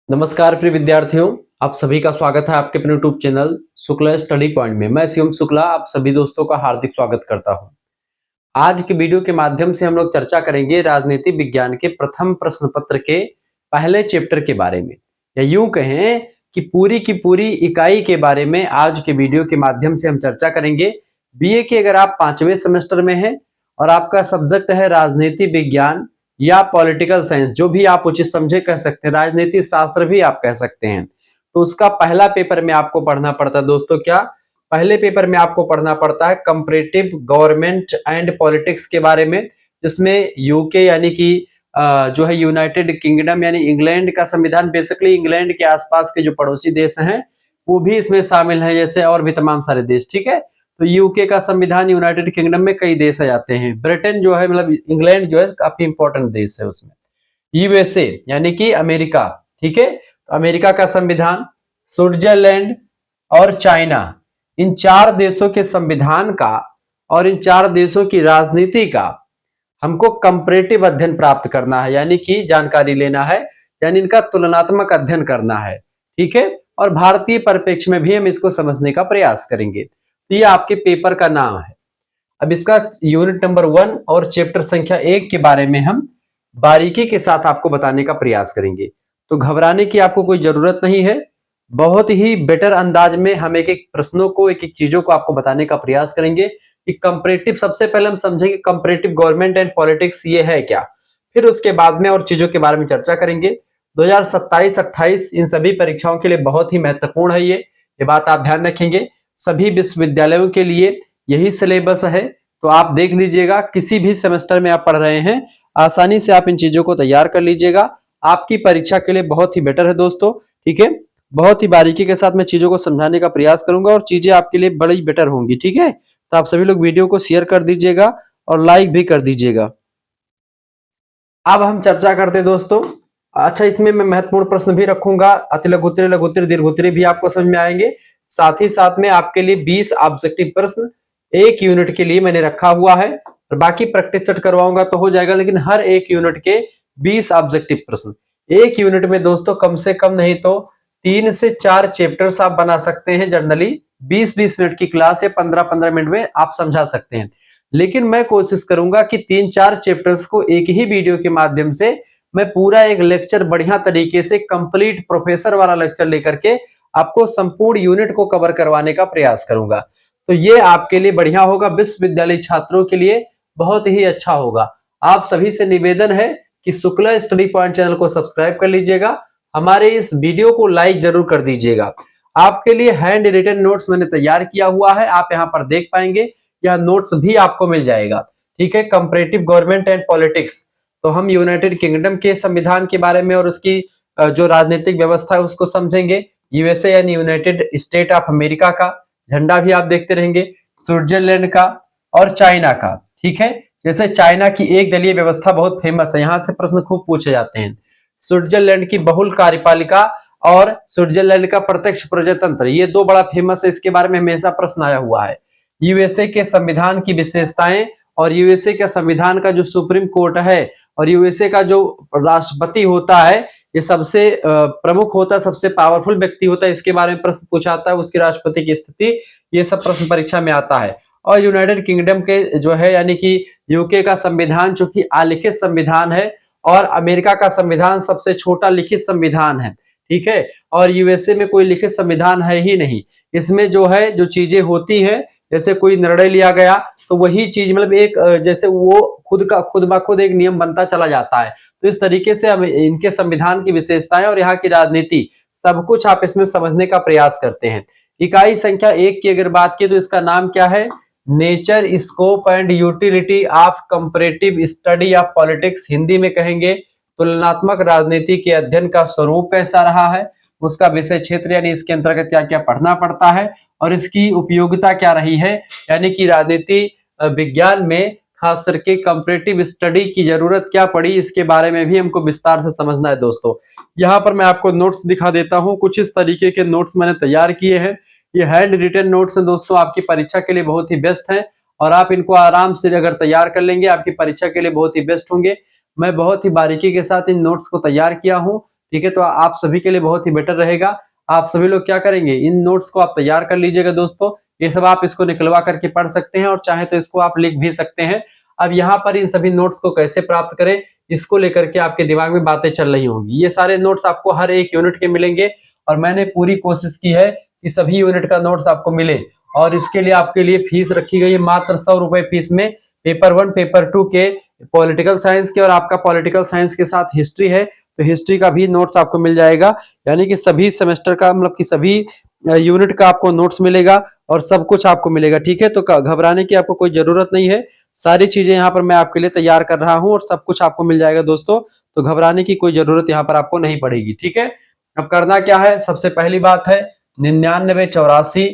नमस्कार प्रिय विद्यार्थियों, आप सभी का स्वागत है आपके अपने YouTube channel Shukla study point में। मैं शिवम शुक्ला आप सभी दोस्तों का हार्दिक स्वागत करता हूं। आज के वीडियो के माध्यम से हम लोग चर्चा करेंगे राजनीति विज्ञान के प्रथम प्रश्न पत्र के पहले चैप्टर के बारे में, या यूं कहें कि पूरी की पूरी इकाई के बारे में आज के वीडियो के माध्यम से हम चर्चा करेंगे। बीए के अगर आप 5वें सेमेस्टर में हैं और आपका सब्जेक्ट है राजनीति विज्ञान या पॉलिटिकल साइंस, जो भी आप उचित समझे कह सकते हैं, राजनीति शास्त्र भी आप कह सकते हैं, तो उसका पहला पेपर में आपको पढ़ना पड़ता है दोस्तों। क्या पहले पेपर में आपको पढ़ना पड़ता है कंपैरेटिव गवर्नमेंट एंड पॉलिटिक्स के बारे में, जिसमें यूके यानी कि जो है यूनाइटेड किंगडम यानी इंग्लैंड का संविधान, बेसिकली इंग्लैंड के आसपास के जो पड़ोसी देश हैं वो भी इसमें शामिल हैं, जैसे और भी तमाम सारे देश। ठीक है, तो यूके का संविधान, यूनाइटेड किंगडम में कई देश आ जाते हैं। ब्रिटेन जो है मतलब इंग्लैंड जो है काफी इंपॉर्टेंट देश है उसमें। यूएसए यानी कि अमेरिका, ठीक है, तो अमेरिका का संविधान, स्विट्जरलैंड और चाइना, इन चार देशों के संविधान का और इन चार देशों की राजनीति का हमको कंपैरेटिव अध्ययन प्राप्त करना है, यानी कि जानकारी लेना है, यानी इनका तुलनात्मक अध्ययन करना है। ठीक है, और भारतीय परिप्रेक्ष्य में भी हम इसको समझने का प्रयास करेंगे। तो ये आपके पेपर का नाम है। अब इसका यूनिट नंबर 1 और चैप्टर संख्या 1 के बारे में हम बारीकी के साथ आपको बताने का प्रयास करेंगे, तो घबराने की आपको कोई जरूरत नहीं है। बहुत ही बेटर अंदाज में हम एक एक प्रश्नों को, एक एक चीजों को आपको बताने का प्रयास करेंगे कि कंपैरेटिव, सबसे पहले हम समझेंगे कंपैरेटिव गवर्नमेंट एंड पॉलिटिक्स ये है क्या, फिर उसके बाद में और चीजों के बारे में चर्चा करेंगे। 2027-28 इन सभी परीक्षाओं के लिए बहुत ही महत्वपूर्ण है ये बात आप ध्यान रखेंगे। सभी विश्वविद्यालयों के लिए यही सिलेबस है, तो आप देख लीजिएगा, किसी भी सेमेस्टर में आप पढ़ रहे हैं आसानी से आप इन चीजों को तैयार कर लीजिएगा, आपकी परीक्षा के लिए बहुत ही बेटर है दोस्तों। ठीक है, बहुत ही बारीकी के साथ मैं चीजों को समझाने का प्रयास करूंगा और चीजें आपके लिए बड़ी बेटर होंगी। ठीक है, तो आप सभी लोग वीडियो को शेयर कर दीजिएगा और लाइक भी कर दीजिएगा। अब हम चर्चा करते हैं दोस्तों। अच्छा, इसमें मैं महत्वपूर्ण प्रश्न भी रखूंगा, अति लघुत्तरीय, लघुत्तरीय, दीर्घोत्तरीय भी आपको समझ में आएंगे। साथ ही साथ में आपके लिए 20 ऑब्जेक्टिव प्रश्न एक यूनिट के लिए मैंने रखा हुआ है, और बाकी प्रैक्टिस सेट करवाऊंगा तो हो जाएगा, लेकिन हर एक यूनिट के 20 ऑब्जेक्टिव प्रश्न। एक यूनिट में दोस्तों कम से कम नहीं तो 3 से 4 चैप्टर्स आप बना सकते हैं। जनरली 20-20 मिनट की क्लास या 15-15 मिनट में आप समझा सकते हैं, लेकिन मैं कोशिश करूंगा कि 3-4 चैप्टर्स को एक ही वीडियो के माध्यम से मैं पूरा एक लेक्चर बढ़िया तरीके से कंप्लीट प्रोफेसर वाला लेक्चर लेकर के आपको संपूर्ण यूनिट को कवर करवाने का प्रयास करूंगा। तो ये आपके लिए बढ़िया होगा, विश्वविद्यालय छात्रों के लिए बहुत ही अच्छा होगा। आप सभी से निवेदन है कि शुक्ला स्टडी पॉइंट चैनल को सब्सक्राइब कर लीजिएगा, हमारे इस वीडियो को लाइक जरूर कर दीजिएगा। आपके लिए हैंड रिटन नोट्स मैंने तैयार किया हुआ है, आप यहाँ पर देख पाएंगे, यह नोट्स भी आपको मिल जाएगा। ठीक है, कंपैरेटिव गवर्नमेंट एंड पॉलिटिक्स, तो हम यूनाइटेड किंगडम के संविधान के बारे में और उसकी जो राजनीतिक व्यवस्था है उसको समझेंगे। यूएसए यानी यूनाइटेड स्टेट ऑफ अमेरिका का झंडा भी आप देखते रहेंगे, स्विट्जरलैंड का और चाइना का। ठीक है, जैसे चाइना की एक दलीय व्यवस्था बहुत फेमस है, यहां से प्रश्न खूब पूछे जाते हैं। स्विट्जरलैंड की बहुल कार्यपालिका और स्विट्जरलैंड का प्रत्यक्ष प्रजातंत्र, ये दो बड़ा फेमस है, इसके बारे में हमेशा प्रश्न आया हुआ है। यूएसए के संविधान की विशेषताएं और यूएसए का संविधान का जो सुप्रीम कोर्ट है और यूएसए का जो राष्ट्रपति होता है, ये सबसे प्रमुख होता है, सबसे पावरफुल व्यक्ति होता है, इसके बारे में प्रश्न पूछा जाता है, उसकी राष्ट्रपति की स्थिति, ये सब प्रश्न परीक्षा में आता है। और यूनाइटेड किंगडम के जो है यानी कि यूके का संविधान जो कि अलिखित संविधान है, और अमेरिका का संविधान सबसे छोटा लिखित संविधान है। ठीक है, और यूएसए में कोई लिखित संविधान है ही नहीं, इसमें जो है जो चीजें होती है, जैसे कोई निर्णय लिया गया तो वही चीज मतलब एक जैसे वो खुद ब खुद एक नियम बनता चला जाता है। तो इस तरीके से हम इनके संविधान की विशेषताएं और यहाँ की राजनीति सब कुछ आप इसमें समझने का प्रयास करते हैं। इकाई संख्या 1 की अगर बात की तो इसका नाम क्या है, nature, scope and utility of comparative study of politics, Hindi में कहेंगे तुलनात्मक राजनीति के अध्ययन का स्वरूप कैसा रहा है, उसका विषय क्षेत्र यानी इसके अंतर्गत क्या क्या पढ़ना पड़ता है और इसकी उपयोगिता क्या रही है, यानी कि राजनीति विज्ञान में खास करके कंपैरेटिव स्टडी की जरूरत क्या पड़ी, इसके बारे में भी हमको विस्तार से समझना है दोस्तों। यहाँ पर मैं आपको नोट्स दिखा देता हूँ, कुछ इस तरीके के नोट्स मैंने तैयार किए हैं। ये हैंड रिटन नोट्स हैं दोस्तों, आपकी परीक्षा के लिए बहुत ही बेस्ट हैं, और आप इनको आराम से अगर तैयार कर लेंगे आपकी परीक्षा के लिए बहुत ही बेस्ट होंगे। मैं बहुत ही बारीकी के साथ इन नोट्स को तैयार किया हूँ। ठीक है, तो आप सभी के लिए बहुत ही बेटर रहेगा। आप सभी लोग क्या करेंगे, इन नोट्स को आप तैयार कर लीजिएगा दोस्तों। ये सब आप इसको निकलवा करके पढ़ सकते हैं और चाहे तो इसको आप लिख भी सकते हैं। अब यहाँ पर इन सभी नोट्स को कैसे प्राप्त करें, इसको लेकर के आपके दिमाग में बातें चल रही होंगी। ये सारे नोट्स आपको हर एक यूनिट के मिलेंगे और मैंने पूरी कोशिश की है कि सभी यूनिट का नोट्स आपको मिले। और इसके लिए आपके लिए फीस रखी गई है मात्र 100 रुपए फीस में। पेपर 1 पेपर 2 के पॉलिटिकल साइंस के, और आपका पॉलिटिकल साइंस के साथ हिस्ट्री है तो हिस्ट्री का भी नोट्स आपको मिल जाएगा। यानी कि सभी सेमेस्टर का, मतलब कि सभी यूनिट का आपको नोट्स मिलेगा और सब कुछ आपको मिलेगा। ठीक है, तो घबराने की आपको कोई जरूरत नहीं है। सारी चीजें यहाँ पर मैं आपके लिए तैयार कर रहा हूँ और सब कुछ आपको मिल जाएगा दोस्तों। तो घबराने की कोई जरूरत यहाँ पर आपको नहीं पड़ेगी। ठीक है, अब करना क्या है, सबसे पहली बात है 9984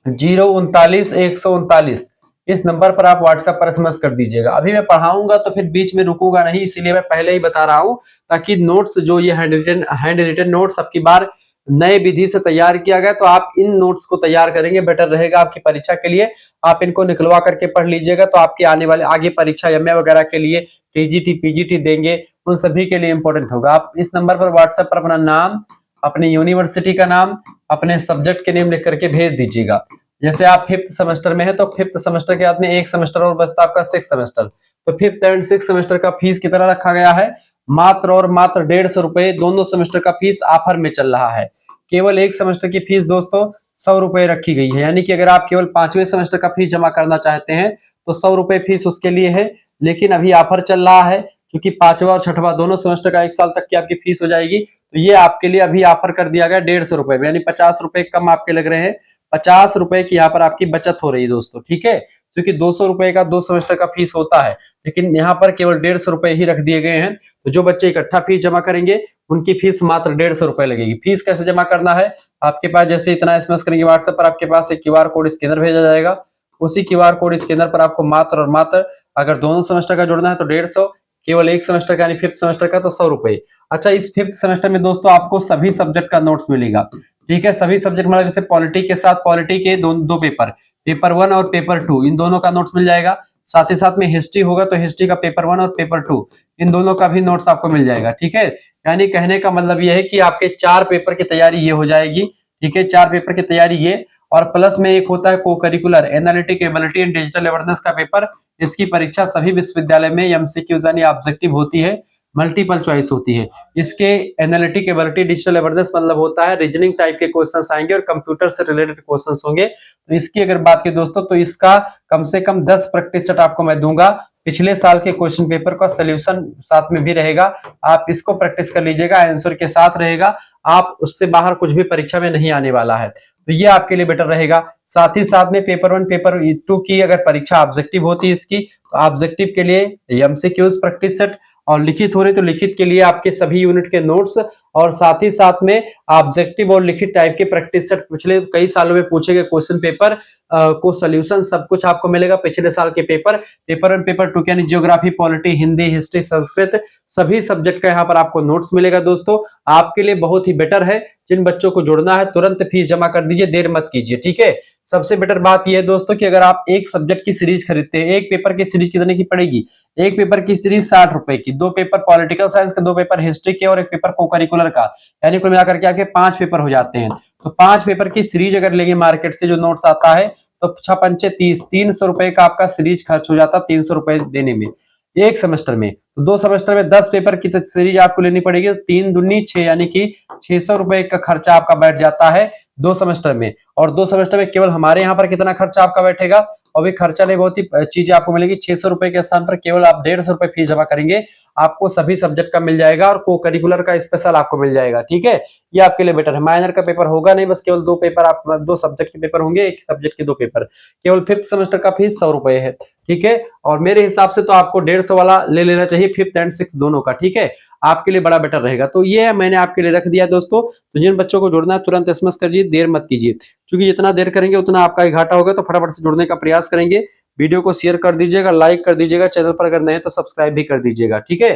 039 139 इस नंबर पर आप व्हाट्सएप पर एसएमएस कर दीजिएगा। अभी मैं पढ़ाऊंगा तो फिर बीच में रुकूंगा नहीं, इसीलिए मैं पहले ही बता रहा हूं ताकि नोट्स जो ये हैंड रिटन नोट्स अब की बार नए विधि से तैयार किया गया, तो आप इन नोट्स को तैयार करेंगे, बेटर रहेगा आपकी परीक्षा के लिए। आप इनको निकलवा करके पढ़ लीजिएगा तो आपके आने वाले आगे परीक्षा एमए वगैरह के लिए, टीजीटी पीजीटी देंगे, उन सभी के लिए इंपॉर्टेंट होगा। आप इस नंबर पर व्हाट्सएप पर अपना नाम, अपनी यूनिवर्सिटी का नाम, अपने सब्जेक्ट के नेम लिख करके भेज दीजिएगा। जैसे आप 5th सेमेस्टर में है तो 5th सेमेस्टर के बाद में एक सेमेस्टर और बचता आपका 6th सेमेस्टर, तो 5th एंड 6th सेमेस्टर का फीस कितना रखा गया है, मात्र और मात्र 150 रुपए। दोनों सेमेस्टर का फीस ऑफर में चल रहा है। केवल एक सेमेस्टर की फीस दोस्तों 100 रुपए रखी गई है। यानी कि अगर आप केवल 5वें सेमेस्टर का फीस जमा करना चाहते हैं तो 100 रुपए फीस उसके लिए है, लेकिन अभी ऑफर चल रहा है क्योंकि 5वां और 6वां दोनों सेमेस्टर का 1 साल तक की आपकी फीस हो जाएगी। तो ये आपके लिए अभी ऑफर कर दिया गया 150 रुपए में, यानी 50 रुपए कम आपके लग रहे हैं। 50 रुपए की यहाँ पर आपकी बचत हो रही है दोस्तों। ठीक है, क्योंकि 200 रुपए का 2 सेमेस्टर का फीस होता है, लेकिन यहाँ पर केवल 150 रुपए ही रख दिए गए हैं। तो जो बच्चे इकट्ठा फीस जमा करेंगे उनकी फीस मात्र 150 रुपए लगेगी। फीस कैसे जमा करना है, आपके पास जैसे इतना एसएमएस करेंगे व्हाट्सएप पर, आपके पास एक क्यूआर कोड स्कैनर भेजा जाएगा। उसी क्यूआर कोड स्कैनर पर आपको मात्र और मात्र, अगर दोनों सेमेस्टर का जोड़ना है तो 150, केवल एक सेमेस्टर का यानी 5th सेमेस्टर का तो 100 रुपए। अच्छा, इस 5th सेमेस्टर में दोस्तों आपको सभी सब्जेक्ट का नोट्स मिलेगा। ठीक है, सभी सब्जेक्ट मतलब जैसे पॉलिटी के साथ पॉलिटी के दो पेपर, पेपर 1 और पेपर 2, इन दोनों का नोट्स मिल जाएगा। साथ ही साथ में हिस्ट्री होगा तो हिस्ट्री का पेपर 1 और पेपर 2, इन दोनों का भी नोट्स आपको मिल जाएगा। ठीक है, यानी कहने का मतलब ये है कि आपके 4 पेपर की तैयारी ये हो जाएगी। ठीक है, 4 पेपर की तैयारी ये, और प्लस में एक होता है को curricular analytic ability and digital awareness का पेपर। इसकी परीक्षा सभी विश्वविद्यालय में एमसीक्यूज यानी ऑब्जेक्टिव होती है, मल्टीपल चॉइस होती है। इसके एनालिटिक एबिलिटी डिजिटल अवेयरनेस मतलब होता है रीजनिंग टाइप के क्वेश्चंस आएंगे और कंप्यूटर से रिलेटेड क्वेश्चंस होंगे। तो इसकी अगर बात की दोस्तों तो इसका कम से कम 10 प्रैक्टिस सेट आपको मैं दूंगा। पिछले साल के क्वेश्चन पेपर का सोल्यूशन साथ में भी रहेगा, आप इसको प्रैक्टिस कर लीजिएगा, आंसर के साथ रहेगा। आप उससे बाहर कुछ भी परीक्षा में नहीं आने वाला है, तो ये आपके लिए बेटर रहेगा। साथ ही साथ में पेपर 1 पेपर 2 की अगर परीक्षा ऑब्जेक्टिव होती है इसकी, तो ऑब्जेक्टिव के लिए एमसीक्यूज प्रैक्टिस सेट, और लिखित हो रही तो लिखित के लिए आपके सभी यूनिट के नोट्स, और साथ ही साथ में ऑब्जेक्टिव और लिखित टाइप के प्रैक्टिस सेट, पिछले कई सालों में पूछे गए क्वेश्चन पेपर को सॉल्यूशन सब कुछ आपको मिलेगा। पिछले साल के पेपर 1 पेपर 2 यानी geography, polity, Hindi, history, Sanskrit, सभी सब्जेक्ट का यहाँ पर आपको नोट्स मिलेगा दोस्तों। आपके लिए बहुत ही बेटर है। जिन बच्चों को जुड़ना है तुरंत फीस जमा कर दीजिए, देर मत कीजिए। ठीक है, सबसे बेटर बात यह है दोस्तों कि अगर आप एक सब्जेक्ट की सीरीज खरीदते हैं, एक पेपर की सीरीज कितने की पड़ेगी, एक पेपर की सीरीज 60 रुपए की, 2 पेपर पॉलिटिकल साइंस के, 2 पेपर हिस्ट्री के और 1 पेपर को करिकुलर का, यानी कुल मिलाकर के आपके 5 पेपर हो जाते हैं। तो 5 पेपर की सीरीज अगर लेंगे मार्केट से जो नोट्स आता है तो 6 पंचे 30, 300 रुपए का आपका सीरीज खर्च हो जाता है, 300 रुपए देने में एक सेमेस्टर में। तो 2 सेमेस्टर में 10 पेपर की सीरीज आपको लेनी पड़ेगी, तो 3 दूनी 6 यानी कि 600 रुपए का खर्चा आपका बैठ जाता है 2 सेमेस्टर में। और 2 सेमेस्टर में केवल हमारे यहाँ पर कितना खर्चा आपका बैठेगा, और भी खर्चा नहीं, बहुत ही चीजें आपको मिलेगी। 600 रुपए के स्थान पर केवल आप 150 रुपए फीस जमा करेंगे, आपको सभी सब्जेक्ट का मिल जाएगा और को करिकुलर का स्पेशल आपको मिल जाएगा। ठीक है, ये आपके लिए बेटर है। माइनर का पेपर होगा नहीं, बस केवल 2 पेपर, आप 2 सब्जेक्ट के पेपर होंगे, एक सब्जेक्ट के 2 पेपर। केवल 5th सेमेस्टर का फीस 100 रुपए है। ठीक है, और मेरे हिसाब से तो आपको 150 वाला ले लेना चाहिए 5th एंड 6th दोनों का। ठीक है, आपके लिए बड़ा बेटर रहेगा। तो ये मैंने आपके लिए रख दिया दोस्तों। तो जिन बच्चों को जुड़ना है तुरंत एसएमएस करिए, देर मत कीजिए, क्योंकि जितना देर करेंगे उतना आपका ही घाटा होगा। तो फटाफट से जुड़ने का प्रयास करेंगे। वीडियो को शेयर कर दीजिएगा, लाइक कर दीजिएगा, चैनल पर अगर नए तो सब्सक्राइब भी कर दीजिएगा। ठीक है,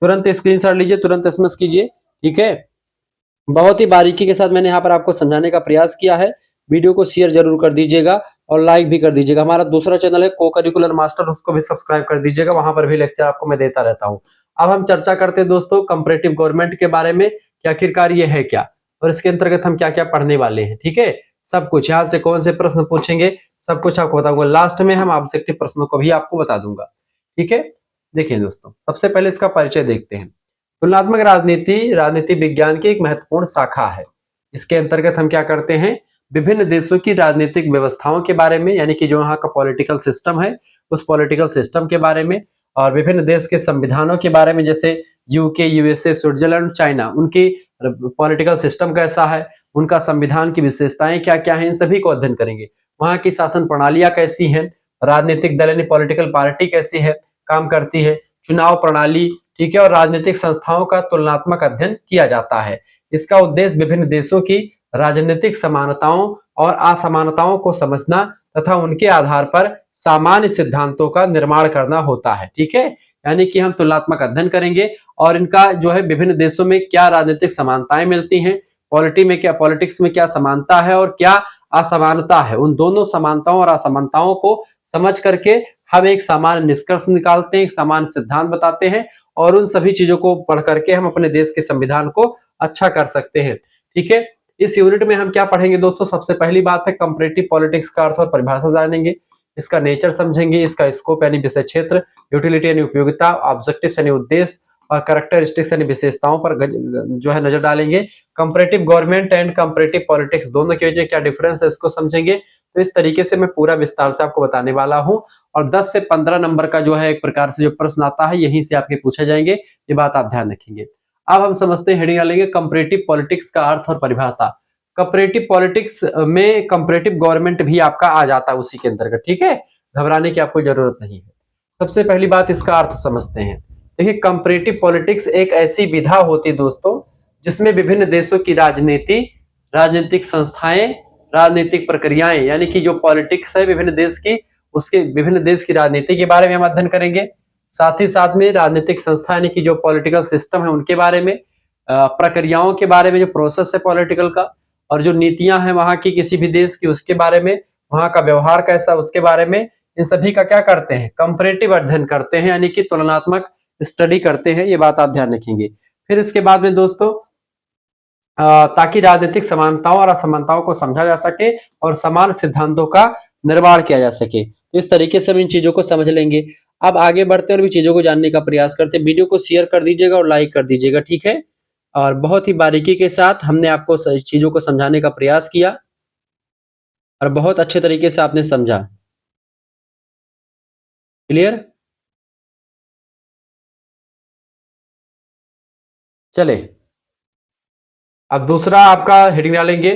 तुरंत स्क्रीनशॉट लीजिए, तुरंत एसएमएस कीजिए। ठीक है, बहुत ही बारीकी के साथ मैंने यहाँ पर आपको समझाने का प्रयास किया है। वीडियो को शेयर जरूर कर दीजिएगा और लाइक भी कर दीजिएगा। हमारा दूसरा चैनल है को करिकुलर मास्टर, उसको भी सब्सक्राइब कर दीजिएगा, वहां पर भी लेक्चर आपको मैं देता रहता हूँ। अब हम चर्चा करते हैं दोस्तों कंपैरेटिव गवर्नमेंट के बारे में कि आखिरकार ये है क्या और इसके अंतर्गत हम क्या क्या पढ़ने वाले हैं। ठीक है, सब कुछ यहाँ से कौन से प्रश्न पूछेंगे सब कुछ आपको बताऊंगा। लास्ट में हम ऑब्जेक्टिव प्रश्नों को भी आपको बता दूंगा। ठीक है, देखिए दोस्तों, सबसे पहले इसका परिचय देखते हैं। तुलनात्मक राजनीति राजनीति विज्ञान की एक महत्वपूर्ण शाखा है। इसके अंतर्गत हम क्या करते हैं, विभिन्न देशों की राजनीतिक व्यवस्थाओं के बारे में, यानी कि जो यहाँ का पॉलिटिकल सिस्टम है उस पॉलिटिकल सिस्टम के बारे में, और विभिन्न देश के संविधानों के बारे में, जैसे यूके, यूएसए, स्विट्जरलैंड, चाइना, उनकी पॉलिटिकल सिस्टम कैसा है, उनका संविधान की विशेषताएं क्या क्या है, इन सभी को अध्ययन करेंगे। वहां की शासन प्रणालियां कैसी हैं, राजनीतिक दल यानी पॉलिटिकल पार्टी कैसी है, काम करती है, चुनाव प्रणाली, ठीक है, और राजनीतिक संस्थाओं का तुलनात्मक अध्ययन किया जाता है। इसका उद्देश्य विभिन्न देशों की राजनीतिक समानताओं और असमानताओं को समझना तथा उनके आधार पर सामान्य सिद्धांतों का निर्माण करना होता है। ठीक है, यानी कि हम तुलनात्मक अध्ययन करेंगे और इनका जो है विभिन्न देशों में क्या राजनीतिक समानताएं मिलती हैं, पॉलिटिक्स में क्या समानता है और क्या असमानता है, उन दोनों समानताओं और असमानताओं को समझ करके हम एक सामान्य निष्कर्ष निकालते हैं, एक सामान्य सिद्धांत बताते हैं और उन सभी चीजों को पढ़ करके हम अपने देश के संविधान को अच्छा कर सकते हैं। ठीक है, इस यूनिट में हम क्या पढ़ेंगे दोस्तों, सबसे पहली बात है कंपैरेटिव पॉलिटिक्स का अर्थ और परिभाषा जानेंगे, इसका नेचर समझेंगे, इसका स्कोप यानी विषय क्षेत्र, यूटिलिटी यानी उपयोगिता, ऑब्जेक्टिव्स यानी उद्देश्य और कैरेक्टरिस्टिक्स यानी विशेषताओं पर जो है नजर डालेंगे। Comparative government and comparative politics दोनों के बीच क्या डिफरेंस है इसको समझेंगे। तो इस तरीके से मैं पूरा विस्तार से आपको बताने वाला हूं और 10 से 15 नंबर का जो है एक प्रकार से जो प्रश्न आता है यहीं से आपके पूछे जाएंगे, ये बात आप ध्यान रखेंगे। अब हम समझते हैं, हेडिंग डालेंगे कंपैरेटिव पॉलिटिक्स का अर्थ और परिभाषा। कंपैरेटिव पॉलिटिक्स में कंपैरेटिव गवर्नमेंट भी आपका आ जाता है उसी के अंतर्गत। ठीक है, घबराने की आपको जरूरत नहीं है। सबसे पहली बात इसका अर्थ समझते हैं। देखिए, कंपैरेटिव पॉलिटिक्स एक ऐसी विधा होती है दोस्तों जिसमें विभिन्न देशों की राजनीति, राजनीतिक संस्थाएं, राजनीतिक प्रक्रियाएं, यानी कि जो पॉलिटिक्स है विभिन्न देश की, उसके विभिन्न देश की राजनीति के बारे में हम अध्ययन करेंगे। साथ ही साथ में राजनीतिक संस्था यानी कि जो पॉलिटिकल सिस्टम है उनके बारे में, प्रक्रियाओं के बारे में, जो प्रोसेस है पॉलिटिकल का, और जो नीतियां हैं वहां की किसी भी देश की उसके बारे में, वहां का व्यवहार कैसा उसके बारे में, इन सभी का क्या करते हैं, कंपैरेटिव अध्ययन करते हैं, यानी कि तुलनात्मक स्टडी करते हैं। ये बात आप ध्यान रखेंगे। फिर इसके बाद में दोस्तों ताकि राजनीतिक समानताओं और असमानताओं को समझा जा सके और समान सिद्धांतों का निर्माण किया जा सके, तो इस तरीके से हम इन चीजों को समझ लेंगे। अब आगे बढ़ते हैं और भी चीजों को जानने का प्रयास करते हैं। वीडियो को शेयर कर दीजिएगा और लाइक कर दीजिएगा। ठीक है, और बहुत ही बारीकी के साथ हमने आपको चीजों को समझाने का प्रयास किया और बहुत अच्छे तरीके से आपने समझा। क्लियर? चले, अब दूसरा आपका हेडिंग डालेंगे।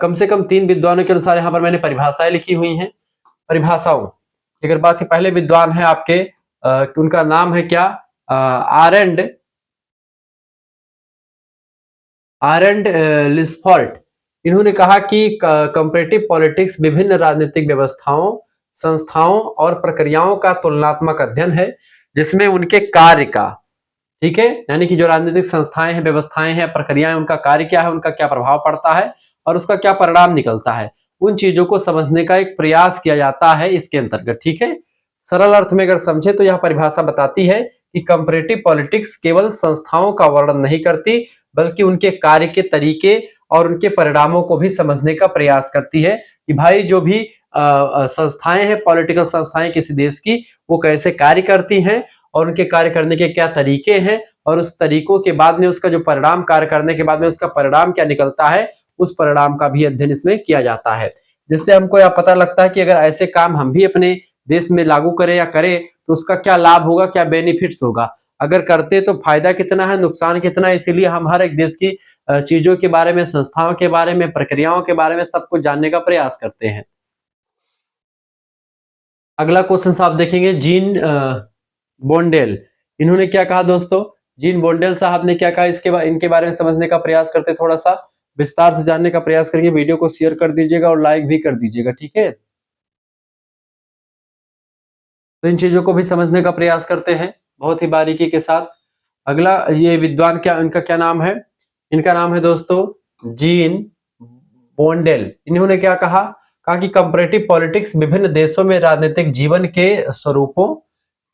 कम से कम 3 विद्वानों के अनुसार यहाँ पर मैंने परिभाषाएं लिखी हुई हैं। परिभाषाओं की अगर बात की, पहले विद्वान है आपके उनका नाम है क्या, आरेंड लिस्फॉल्ट। इन्होंने कहा कि कंपैरेटिव पॉलिटिक्स विभिन्न राजनीतिक व्यवस्थाओं, संस्थाओं और प्रक्रियाओं का तुलनात्मक अध्ययन है जिसमें उनके कार्य का, ठीक है, यानी कि जो राजनीतिक संस्थाएं हैं, व्यवस्थाएं हैं, प्रक्रियाएं, उनका कार्य क्या है, उनका क्या प्रभाव पड़ता है और उसका क्या परिणाम निकलता है, उन चीजों को समझने का एक प्रयास किया जाता है इसके अंतर्गत। ठीक है, सरल अर्थ में अगर समझे तो यह परिभाषा बताती है कि कंपैरेटिव पॉलिटिक्स केवल संस्थाओं का वर्णन नहीं करती बल्कि उनके कार्य के तरीके और उनके परिणामों को भी समझने का प्रयास करती है कि भाई जो भी संस्थाएं हैं, पॉलिटिकल संस्थाएं किसी देश की, वो कैसे कार्य करती हैं और उनके कार्य करने के क्या तरीके हैं और उस तरीकों के बाद में उसका जो परिणाम, कार्य करने के बाद में उसका परिणाम क्या निकलता है, उस परिणाम का भी अध्ययन इसमें किया जाता है। जिससे हमको यह पता लगता है कि अगर ऐसे काम हम भी अपने देश में लागू करें या करें तो उसका क्या लाभ होगा, क्या बेनिफिट्स होगा, अगर करते तो फायदा कितना है, नुकसान कितना है। इसीलिए हम हर एक देश की चीजों के बारे में, संस्थाओं के बारे में, प्रक्रियाओं के बारे में सब कुछ जानने का प्रयास करते हैं। अगला क्वेश्चन आप देखेंगे, जीन बोंडेल, इन्होंने क्या कहा दोस्तों, जीन बोंडेल साहब ने क्या कहा, इनके बारे में समझने का प्रयास करते, थोड़ा सा विस्तार से जानने का प्रयास करेंगे। वीडियो को शेयर कर दीजिएगा और लाइक भी कर दीजिएगा। ठीक है, तो इन चीजों को भी समझने का प्रयास करते हैं बहुत ही बारीकी के साथ। अगला, ये विद्वान क्या, इनका क्या नाम है, इनका नाम है दोस्तों जीन बोंडेल। इन्होंने क्या कहा कि कंपैरेटिव पॉलिटिक्स विभिन्न देशों में राजनीतिक जीवन के स्वरूपों,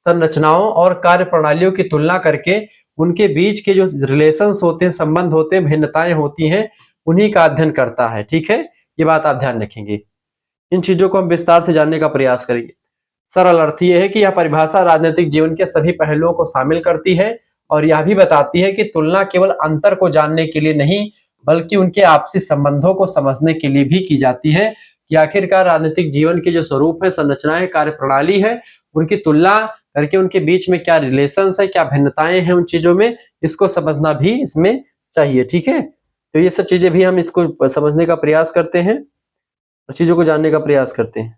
संरचनाओं और कार्य प्रणालियों की तुलना करके उनके बीच के जो रिलेशंस होते हैं, संबंध होते हैं, भिन्नताएं होती हैं, उन्हीं का अध्ययन करता है। ठीक है, ये बात आप ध्यान रखेंगे। इन चीजों को हम विस्तार से जानने का प्रयास करेंगे। सरल अर्थ यह है कि यह परिभाषा राजनीतिक जीवन के सभी पहलुओं को शामिल करती है और यह भी बताती है कि तुलना केवल अंतर को जानने के लिए नहीं, बल्कि उनके आपसी संबंधों को समझने के लिए भी की जाती है कि आखिरकार राजनीतिक जीवन के जो स्वरूप है, संरचनाएं, कार्यप्रणाली है, उनकी तुलना करके उनके बीच में क्या रिलेशंस है, क्या भिन्नताएं हैं उन चीजों में, इसको समझना भी इसमें चाहिए। ठीक है, तो ये सब चीजें भी हम इसको समझने का प्रयास करते हैं और चीजों को जानने का प्रयास करते हैं।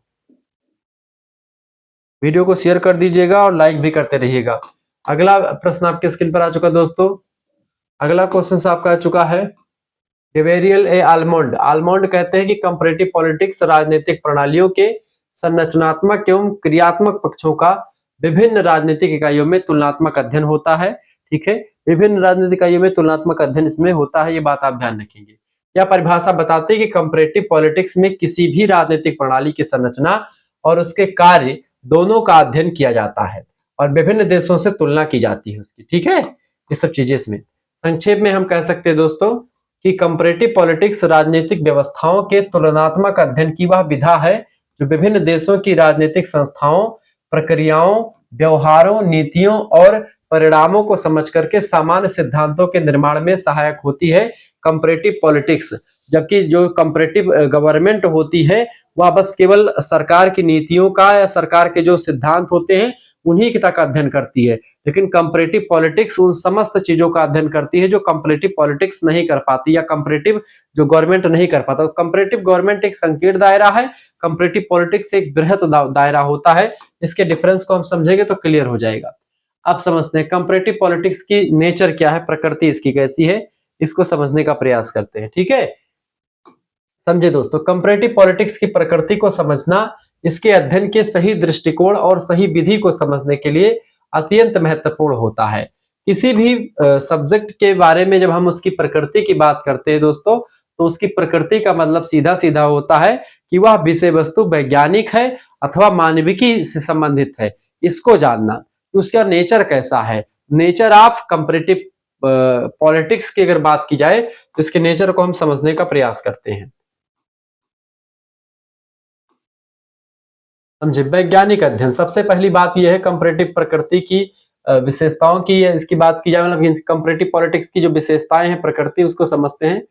वीडियो को शेयर कर दीजिएगा और लाइक भी करते रहिएगा। अगला प्रश्न आपके स्क्रीन पर आ चुका दोस्तों। अगला क्वेश्चन आपका आ चुका है गेब्रियल ए आलमोंड। आलमोंड कहते हैं कि कंपैरेटिव पॉलिटिक्स राजनीतिक प्रणालियों के संरचनात्मक एवं क्रियात्मक पक्षों का विभिन्न राजनीतिक इकाइयों में तुलनात्मक अध्ययन होता है। ठीक है, विभिन्न राजनीतिक इकाइयों में तुलनात्मक अध्ययन इसमें होता है, ये बात आप ध्यान रखेंगे। यह परिभाषा बताती है कि कंपैरेटिव पॉलिटिक्स में किसी भी राजनीतिक प्रणाली की संरचना और उसके कार्य दोनों का अध्ययन किया जाता है और विभिन्न देशों से तुलना की जाती है उसकी। ठीक है, ये सब चीजें इसमें संक्षेप में हम कह सकते हैं दोस्तों कि कंपैरेटिव पॉलिटिक्स राजनीतिक व्यवस्थाओं के तुलनात्मक अध्ययन की वह विधा है जो विभिन्न देशों की राजनीतिक संस्थाओं, प्रक्रियाओं, व्यवहारों, नीतियों और परिणामों को समझ करके सामान्य सिद्धांतों के निर्माण में सहायक होती है कंपैरेटिव पॉलिटिक्स। जबकि जो कंपैरेटिव गवर्नमेंट होती है वह बस केवल सरकार की नीतियों का या सरकार के जो सिद्धांत होते हैं उन्हीं तक अध्ययन करती है, लेकिन कंपैरेटिव पॉलिटिक्स उन समस्त चीजों का अध्ययन करती है जो कंपैरेटिव पॉलिटिक्स नहीं कर पाती या कंपैरेटिव जो गवर्नमेंट नहीं कर पाता। कंपैरेटिव गवर्नमेंट एक संकीर्ण दायरा है, कंपैरेटिव पॉलिटिक्स एक बृहत दायरा होता है। इसके डिफरेंस को हम समझेंगे तो क्लियर हो जाएगा। अब समझते हैं कंपैरेटिव पॉलिटिक्स की नेचर क्या है, प्रकृति इसकी कैसी है, इसको समझने का प्रयास करते हैं। ठीक है, समझे दोस्तों, कंपैरेटिव पॉलिटिक्स की प्रकृति को समझना इसके अध्ययन के सही दृष्टिकोण और सही विधि को समझने के लिए अत्यंत महत्वपूर्ण होता है। किसी भी सब्जेक्ट के बारे में जब हम उसकी प्रकृति की बात करते हैं दोस्तों, तो उसकी प्रकृति का मतलब सीधा सीधा होता है कि वह विषय वस्तु वैज्ञानिक है अथवा मानविकी से संबंधित है। इसको जानना उसका नेचर कैसा है, नेचर ऑफ कंपैरेटिव पॉलिटिक्स की अगर बात की जाए तो इसके नेचर को हम समझने का प्रयास करते हैं। समझे, वैज्ञानिक अध्ययन सबसे पहली बात यह है कंपैरेटिव प्रकृति की विशेषताओं की इसकी बात की जाए, मतलब कंपैरेटिव पॉलिटिक्स की जो विशेषताएं हैं, प्रकृति, उसको समझते हैं।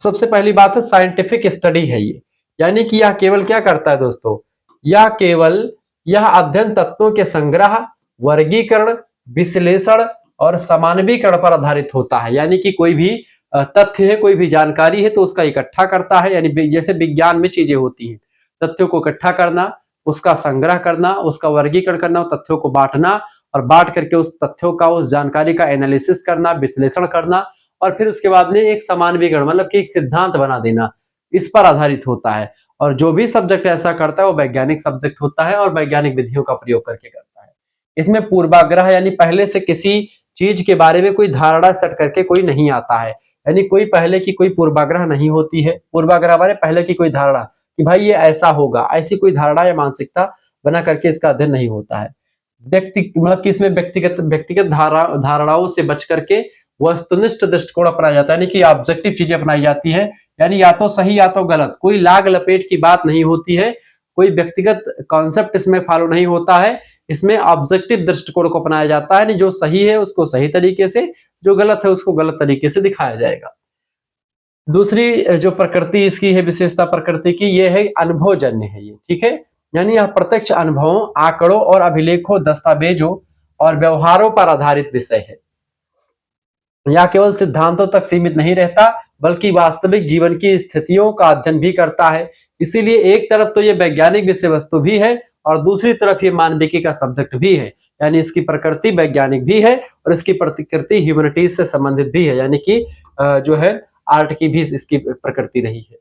सबसे पहली बात है साइंटिफिक स्टडी है ये, यानी कि यह केवल क्या करता है दोस्तों, यह अध्ययन तत्वों के संग्रह, वर्गीकरण, विश्लेषण और समानवीकरण पर आधारित होता है। यानी कि कोई भी तथ्य है, कोई भी जानकारी है तो उसका इकट्ठा करता है, यानी जैसे विज्ञान में चीजें होती हैं, तथ्यों को इकट्ठा करना, उसका संग्रह करना, उसका वर्गीकरण करना, तथ्यों को बांटना और बांट करके उस तथ्यों का, उस जानकारी का एनालिसिस करना, विश्लेषण करना और फिर उसके बाद में एक समानवीकरण मतलब कि एक सिद्धांत बना देना, इस पर आधारित होता है। और जो भी सब्जेक्ट ऐसा करता है वो वैज्ञानिक सब्जेक्ट होता है और वैज्ञानिक विधियों का प्रयोग करके करता है। इसमें पूर्वाग्रह यानी पहले से किसी चीज के बारे में कोई धारणा सेट करके कोई नहीं आता है, यानी कोई पहले की कोई पूर्वाग्रह नहीं होती है। पूर्वाग्रह माने पहले की कोई धारणा कि भाई ये ऐसा होगा, ऐसी कोई धारणा या मानसिकता बना करके इसका अध्ययन नहीं होता है। व्यक्ति मतलब कि इसमें व्यक्तिगत धारणाओं से बच करके वस्तुनिष्ठ दृष्टिकोण अपनाया जाता है, यानी कि ऑब्जेक्टिव चीजें अपनाई जाती है, यानी या तो सही या तो गलत, कोई लाग लपेट की बात नहीं होती है, कोई व्यक्तिगत कॉन्सेप्ट इसमें फॉलो नहीं होता है। इसमें ऑब्जेक्टिव दृष्टिकोण को अपनाया जाता है, जो सही है उसको सही तरीके से, जो गलत है उसको गलत तरीके से दिखाया जाएगा। दूसरी जो प्रकृति इसकी है, विशेषता प्रकृति की, ये है अनुभवजन्य है ये। ठीक है, यानी यह प्रत्यक्ष अनुभवों, आंकड़ों और अभिलेखों, दस्तावेजों और व्यवहारों पर आधारित विषय है। यह केवल सिद्धांतों तक सीमित नहीं रहता बल्कि वास्तविक जीवन की स्थितियों का अध्ययन भी करता है। इसीलिए एक तरफ तो ये वैज्ञानिक विषय वस्तु भी है और दूसरी तरफ ये मानविकी का सब्जेक्ट भी है, यानी इसकी प्रकृति वैज्ञानिक भी है और इसकी प्रकृति ह्यूमैनिटीज से संबंधित भी है, यानी कि जो है आर्ट की भी इसकी प्रकृति रही है।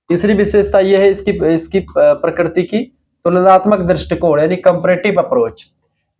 तीसरी विशेषता यह है इसकी प्रकृति की तुलनात्मक दृष्टिकोण यानी कंपैरेटिव अप्रोच।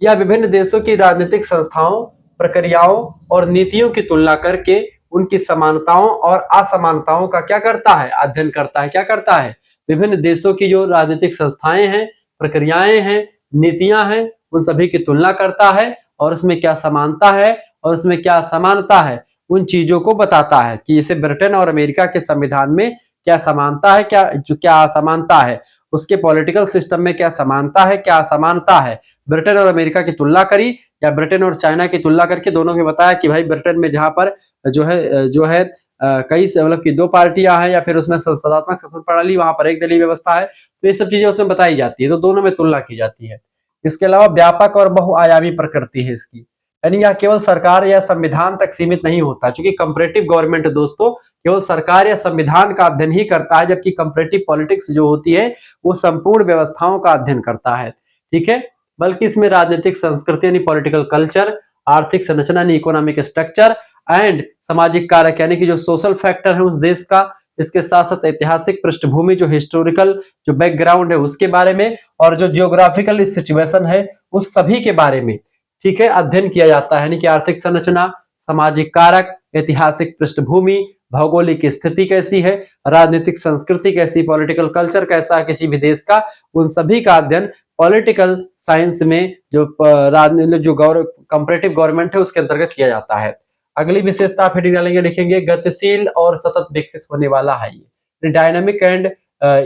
यह विभिन्न देशों की राजनीतिक संस्थाओं, प्रक्रियाओं और नीतियों की तुलना करके उनकी समानताओं और असमानताओं का क्या करता है, अध्ययन करता है। क्या करता है, विभिन्न देशों की जो राजनीतिक संस्थाएं हैं, प्रक्रियाएं हैं, नीतियां हैं, उन सभी की तुलना करता है और उसमें क्या समानता है और उसमें क्या असमानता है, उन चीजों को बताता है कि इसे ब्रिटेन और अमेरिका के संविधान में क्या समानता है, क्या असमानता है, उसके पॉलिटिकल सिस्टम में क्या समानता है, क्या असमानता है। ब्रिटेन और अमेरिका की तुलना करी या ब्रिटेन और चाइना की तुलना करके दोनों में बताया कि भाई ब्रिटेन में जहां पर जो है कई मतलब कि दो पार्टियां हैं या फिर उसमें संसदात्मक शासन प्रणाली, वहां पर एक दलीय व्यवस्था है, तो ये सब चीजें उसमें बताई जाती है, तो दोनों में तुलना की जाती है। इसके अलावा व्यापक और बहुआयामी प्रकृति है इसकी, यानी यह केवल सरकार या संविधान तक सीमित नहीं होता, क्योंकि कंपैरेटिव गवर्नमेंट दोस्तों केवल सरकार या संविधान का अध्ययन ही करता है, जबकि कंपैरेटिव पॉलिटिक्स जो होती है वो संपूर्ण व्यवस्थाओं का अध्ययन करता है। ठीक है, बल्कि इसमें राजनीतिक संस्कृति यानी पॉलिटिकल कल्चर, आर्थिक संरचना यानी इकोनॉमिक स्ट्रक्चर एंड सामाजिक कारक यानी कि जो सोशल फैक्टर है उस देश का, इसके साथ साथ ऐतिहासिक पृष्ठभूमि जो हिस्टोरिकल जो बैकग्राउंड है उसके बारे में, और जो जियोग्राफिकल सिचुएशन है उस सभी के बारे में, ठीक है, अध्ययन किया जाता है। यानी कि आर्थिक संरचना, सामाजिक कारक, ऐतिहासिक पृष्ठभूमि, भौगोलिक स्थिति कैसी है, राजनीतिक संस्कृति कैसी, पॉलिटिकल कल्चर कैसा है किसी भी देश का, उन सभी का अध्ययन पॉलिटिकल साइंस में जो कंपैरेटिव गवर्नमेंट है उसके अंतर्गत किया जाता है। अगली विशेषता आप हेडिंग डालेंगे, लिखेंगे गतिशील और सतत विकसित होने वाला है ये, डायनामिक एंड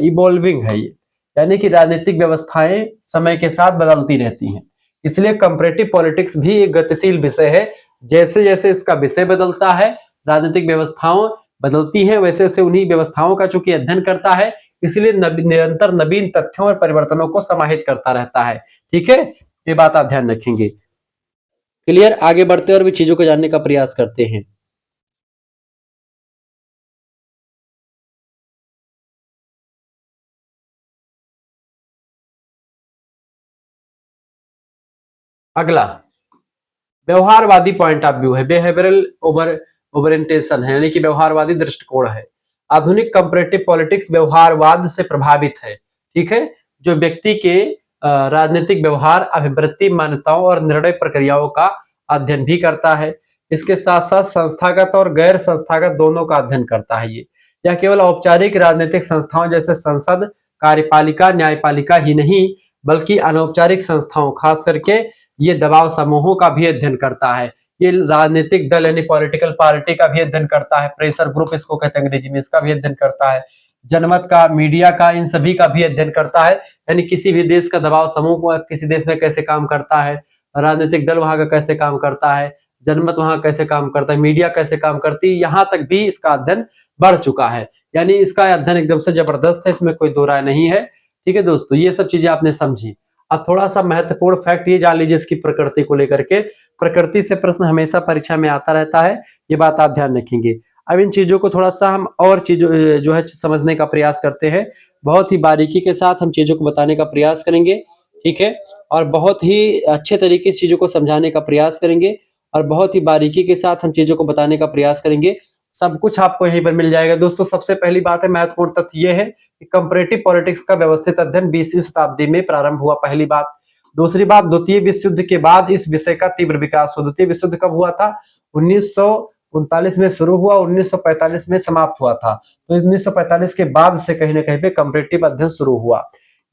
इवॉल्विंग है ये, यानी कि राजनीतिक व्यवस्थाएं समय के साथ बदलती रहती हैं, इसलिए कंपैरेटिव पॉलिटिक्स भी एक गतिशील विषय है। जैसे जैसे इसका विषय बदलता है, राजनीतिक व्यवस्थाओं बदलती हैं, वैसे वैसे उन्हीं व्यवस्थाओं का चूंकि अध्ययन करता है, इसलिए निरंतर नवीन तथ्यों और परिवर्तनों को समाहित करता रहता है। ठीक है, ये बात आप ध्यान रखेंगे। क्लियर, आगे बढ़ते और भी चीजों को जानने का प्रयास करते हैं। अगला व्यवहारवादी पॉइंट ऑफ व्यू है, बिहेवियरल ओरिएंटेशन है, यानी कि व्यवहारवादी दृष्टिकोण है। आधुनिक कंपैरेटिव पॉलिटिक्स व्यवहारवाद से प्रभावित है। ठीक है, जो व्यक्ति के राजनीतिक व्यवहार, अभिवृत्ति, मान्यताओं और निर्णय प्रक्रियाओं का अध्ययन भी करता है। इसके साथ साथ संस्थागत और गैर संस्थागत दोनों का अध्ययन करता है ये। यह केवल औपचारिक राजनीतिक संस्थाओं जैसे संसद, कार्यपालिका, न्यायपालिका ही नहीं, बल्कि अनौपचारिक संस्थाओं, खास करके ये दबाव समूहों का भी अध्ययन करता है। ये राजनीतिक दल यानी पॉलिटिकल पार्टी का भी अध्ययन करता है, प्रेशर ग्रुप इसको कहते हैं अंग्रेजी में, इसका भी अध्ययन करता है। जनमत का, मीडिया का, इन सभी का भी अध्ययन करता है, यानी किसी भी देश का दबाव समूह किसी देश में कैसे काम करता है, राजनीतिक दल वहां का कैसे काम करता है, जनमत वहां कैसे काम करता है, मीडिया कैसे काम करती है, यहाँ तक भी इसका अध्ययन बढ़ चुका है। यानी इसका अध्ययन एकदम से जबरदस्त है, इसमें कोई दो राय नहीं है। ठीक है दोस्तों, ये सब चीजें आपने समझी। अब थोड़ा सा महत्वपूर्ण फैक्ट ये जान लीजिए इसकी प्रकृति को लेकर के। प्रकृति से प्रश्न हमेशा परीक्षा में आता रहता है, ये बात आप ध्यान रखेंगे। अब इन चीजों को थोड़ा सा हम और चीजों जो है समझने का प्रयास करते हैं, बहुत ही बारीकी के साथ हम चीजों को बताने का प्रयास करेंगे। ठीक है, और बहुत ही अच्छे तरीके से चीजों को समझाने का प्रयास करेंगे और बहुत ही बारीकी के साथ हम चीजों को बताने का प्रयास करेंगे। सब कुछ आपको यहीं पर मिल जाएगा दोस्तों। सबसे पहली बात है, महत्वपूर्ण तथ्य ये है कि कंपैरेटिव पॉलिटिक्स का व्यवस्थित अध्ययन 20वीं शताब्दी में प्रारंभ हुआ, पहली बात। दूसरी बात, द्वितीय विश्व युद्ध के बाद इस विषय का तीव्र विकास हुआ। द्वितीय विश्व युद्ध कब हुआ था? 1939 में शुरू हुआ, 1945 में समाप्त हुआ था। तो 1945 के बाद से कहीं ना कहीं पे कंपैरेटिव अध्ययन शुरू हुआ।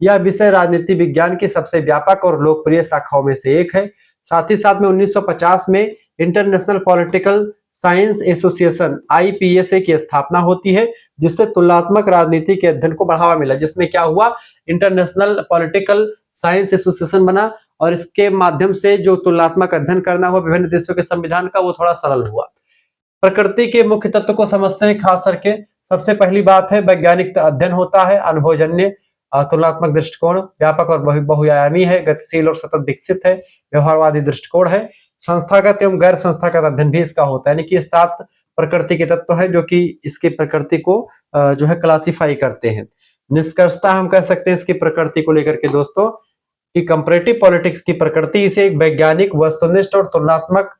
यह विषय राजनीति विज्ञान की सबसे व्यापक और लोकप्रिय शाखाओं में से एक है। साथ ही साथ में 1950 में international political science association IPSA की स्थापना होती है, जिससे तुलनात्मक राजनीति के अध्ययन को बढ़ावा मिला। जिसमें क्या हुआ, इंटरनेशनल पॉलिटिकल साइंस एसोसिएशन बना और इसके माध्यम से जो तुलनात्मक अध्ययन करना हुआ विभिन्न देशों के संविधान का, वो थोड़ा सरल हुआ। प्रकृति के मुख्य तत्व को समझते हैं, खास करके सबसे पहली बात है वैज्ञानिक अध्ययन होता है, अनुभवजन्य तुलनात्मक दृष्टिकोण, व्यापक और बहुआयामी है, गतिशील और सतत विकसित है, व्यवहारवादी दृष्टिकोण है। संस्थागत एवं गैर संस्थागत अध्ययन भी इसका होता है, यानी कि 7 प्रकृति के तत्व है जो कि इसकी प्रकृति को जो है क्लासिफाई करते हैं। निष्कर्षतः हम कह सकते हैं इसकी प्रकृति को लेकर के दोस्तों कि कंपैरेटिव पॉलिटिक्स की प्रकृति इसे एक वैज्ञानिक, वस्तुनिष्ठ और तुलनात्मक,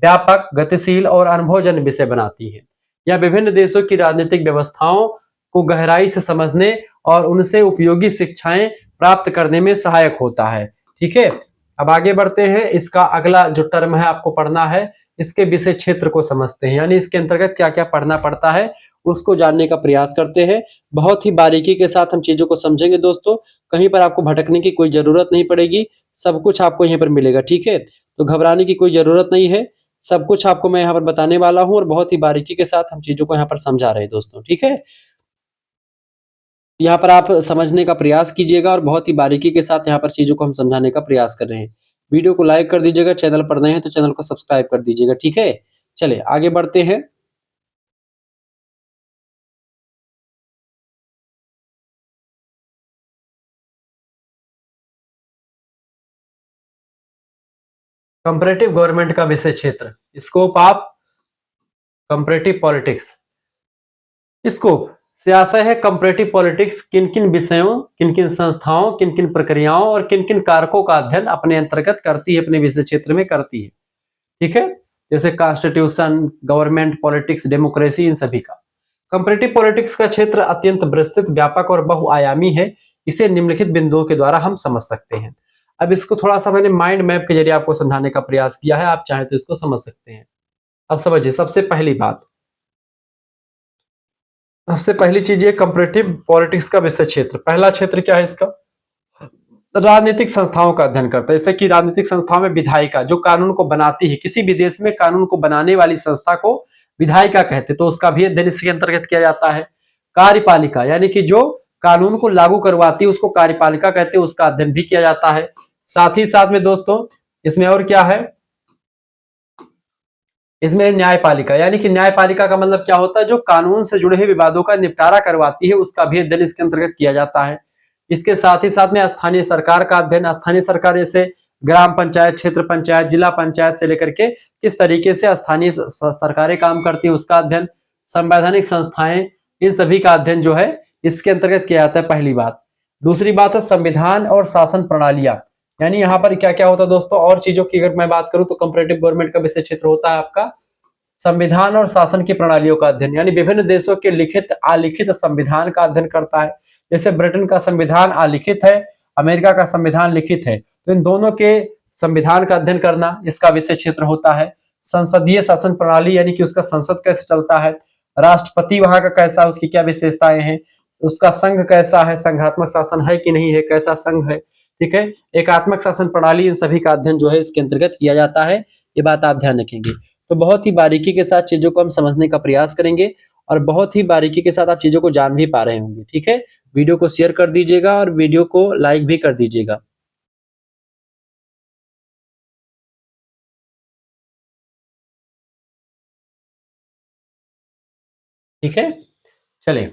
व्यापक, गतिशील और अनुभवजन्य विषय बनाती है। यह विभिन्न देशों की राजनीतिक व्यवस्थाओं को गहराई से समझने और उनसे उपयोगी शिक्षाएं प्राप्त करने में सहायक होता है। ठीक है, अब आगे बढ़ते हैं। इसका अगला जो टर्म है आपको पढ़ना है, इसके विषय क्षेत्र को समझते हैं, यानी इसके अंतर्गत क्या क्या पढ़ना पड़ता है उसको जानने का प्रयास करते हैं। बहुत ही बारीकी के साथ हम चीजों को समझेंगे दोस्तों, कहीं पर आपको भटकने की कोई जरूरत नहीं पड़ेगी, सब कुछ आपको यहाँ पर मिलेगा, ठीक है। तो घबराने की कोई जरूरत नहीं है, सब कुछ आपको मैं यहाँ पर बताने वाला हूँ और बहुत ही बारीकी के साथ हम चीजों को यहाँ पर समझा रहे हैं दोस्तों, ठीक है। यहाँ पर आप समझने का प्रयास कीजिएगा और बहुत ही बारीकी के साथ यहाँ पर चीजों को हम समझाने का प्रयास कर रहे हैं। वीडियो को लाइक कर दीजिएगा, चैनल पर नए हैं तो चैनल को सब्सक्राइब कर दीजिएगा, ठीक है। चलिए आगे बढ़ते हैं। कंपैरेटिव गवर्नमेंट का विषय क्षेत्र, scope of comparative politics. Scope से आशय है कंपैरेटिव पॉलिटिक्स किन किन विषयों, किन किन संस्थाओं, किन किन प्रक्रियाओं और किन किन कारकों का अध्ययन अपने अंतर्गत करती है, अपने विषय क्षेत्र में करती है, ठीक है। जैसे कॉन्स्टिट्यूशन, गवर्नमेंट, पॉलिटिक्स, डेमोक्रेसी, इन सभी का। कंपैरेटिव पॉलिटिक्स का क्षेत्र अत्यंत विस्तृत, व्यापक और बहुआयामी है। इसे निम्नलिखित बिंदुओं के द्वारा हम समझ सकते हैं। अब इसको थोड़ा सा मैंने माइंड मैप के जरिए आपको समझाने का प्रयास किया है, आप चाहे तो इसको समझ सकते हैं। अब समझिए, सबसे पहली बात, सबसे पहली चीज ये कंपैरेटिव पॉलिटिक्स का विषय क्षेत्र, पहला क्षेत्र क्या है इसका, राजनीतिक संस्थाओं का अध्ययन करता है। जैसे कि राजनीतिक संस्थाओं में विधायिका जो कानून को बनाती है, किसी भी देश में कानून को बनाने वाली संस्था को विधायिका कहते हैं, तो उसका भी अध्ययन इसके अंतर्गत किया जाता है। कार्यपालिका यानी कि जो कानून को लागू करवाती है उसको कार्यपालिका कहते हैं, उसका अध्ययन भी किया जाता है। साथ ही साथ में दोस्तों इसमें और क्या है, इसमें न्यायपालिका, यानी कि न्यायपालिका का मतलब क्या होता है, जो कानून से जुड़े हुए विवादों का निपटारा करवाती है, उसका भी अध्ययन इसके अंतर्गत किया जाता है। इसके साथ ही साथ में स्थानीय सरकार का अध्ययन, स्थानीय सरकार जैसे ग्राम पंचायत, क्षेत्र पंचायत, जिला पंचायत से लेकर के किस तरीके से स्थानीय सरकारें काम करती है उसका अध्ययन, संवैधानिक संस्थाएं, इन सभी का अध्ययन जो है इसके अंतर्गत किया जाता है, पहली बात। दूसरी बात है संविधान और शासन प्रणालियां, यानी यहाँ पर क्या क्या होता है दोस्तों, और चीजों की अगर मैं बात करूं तो कंपैरेटिव गवर्नमेंट का विषय क्षेत्र होता है आपका संविधान और शासन की प्रणालियों का अध्ययन, यानी विभिन्न देशों के लिखित अलिखित संविधान का अध्ययन करता है। जैसे ब्रिटेन का संविधान अलिखित है, अमेरिका का संविधान लिखित है, तो इन दोनों के संविधान का अध्ययन करना इसका विषय क्षेत्र होता है। संसदीय शासन प्रणाली यानी कि उसका संसद कैसे चलता है, राष्ट्रपति वहां का कैसा, उसकी क्या विशेषताएं हैं, उसका संघ कैसा है, संघात्मक शासन है कि नहीं है, कैसा संघ है, ठीक है। एकात्मक शासन प्रणाली, इन सभी का अध्ययन जो है इसके अंतर्गत किया जाता है, ये बात आप ध्यान रखेंगे। तो बहुत ही बारीकी के साथ चीजों को हम समझने का प्रयास करेंगे और बहुत ही बारीकी के साथ आप चीजों को जान भी पा रहे होंगे, ठीक है। वीडियो को शेयर कर दीजिएगा और वीडियो को लाइक भी कर दीजिएगा, ठीक है। चलिए,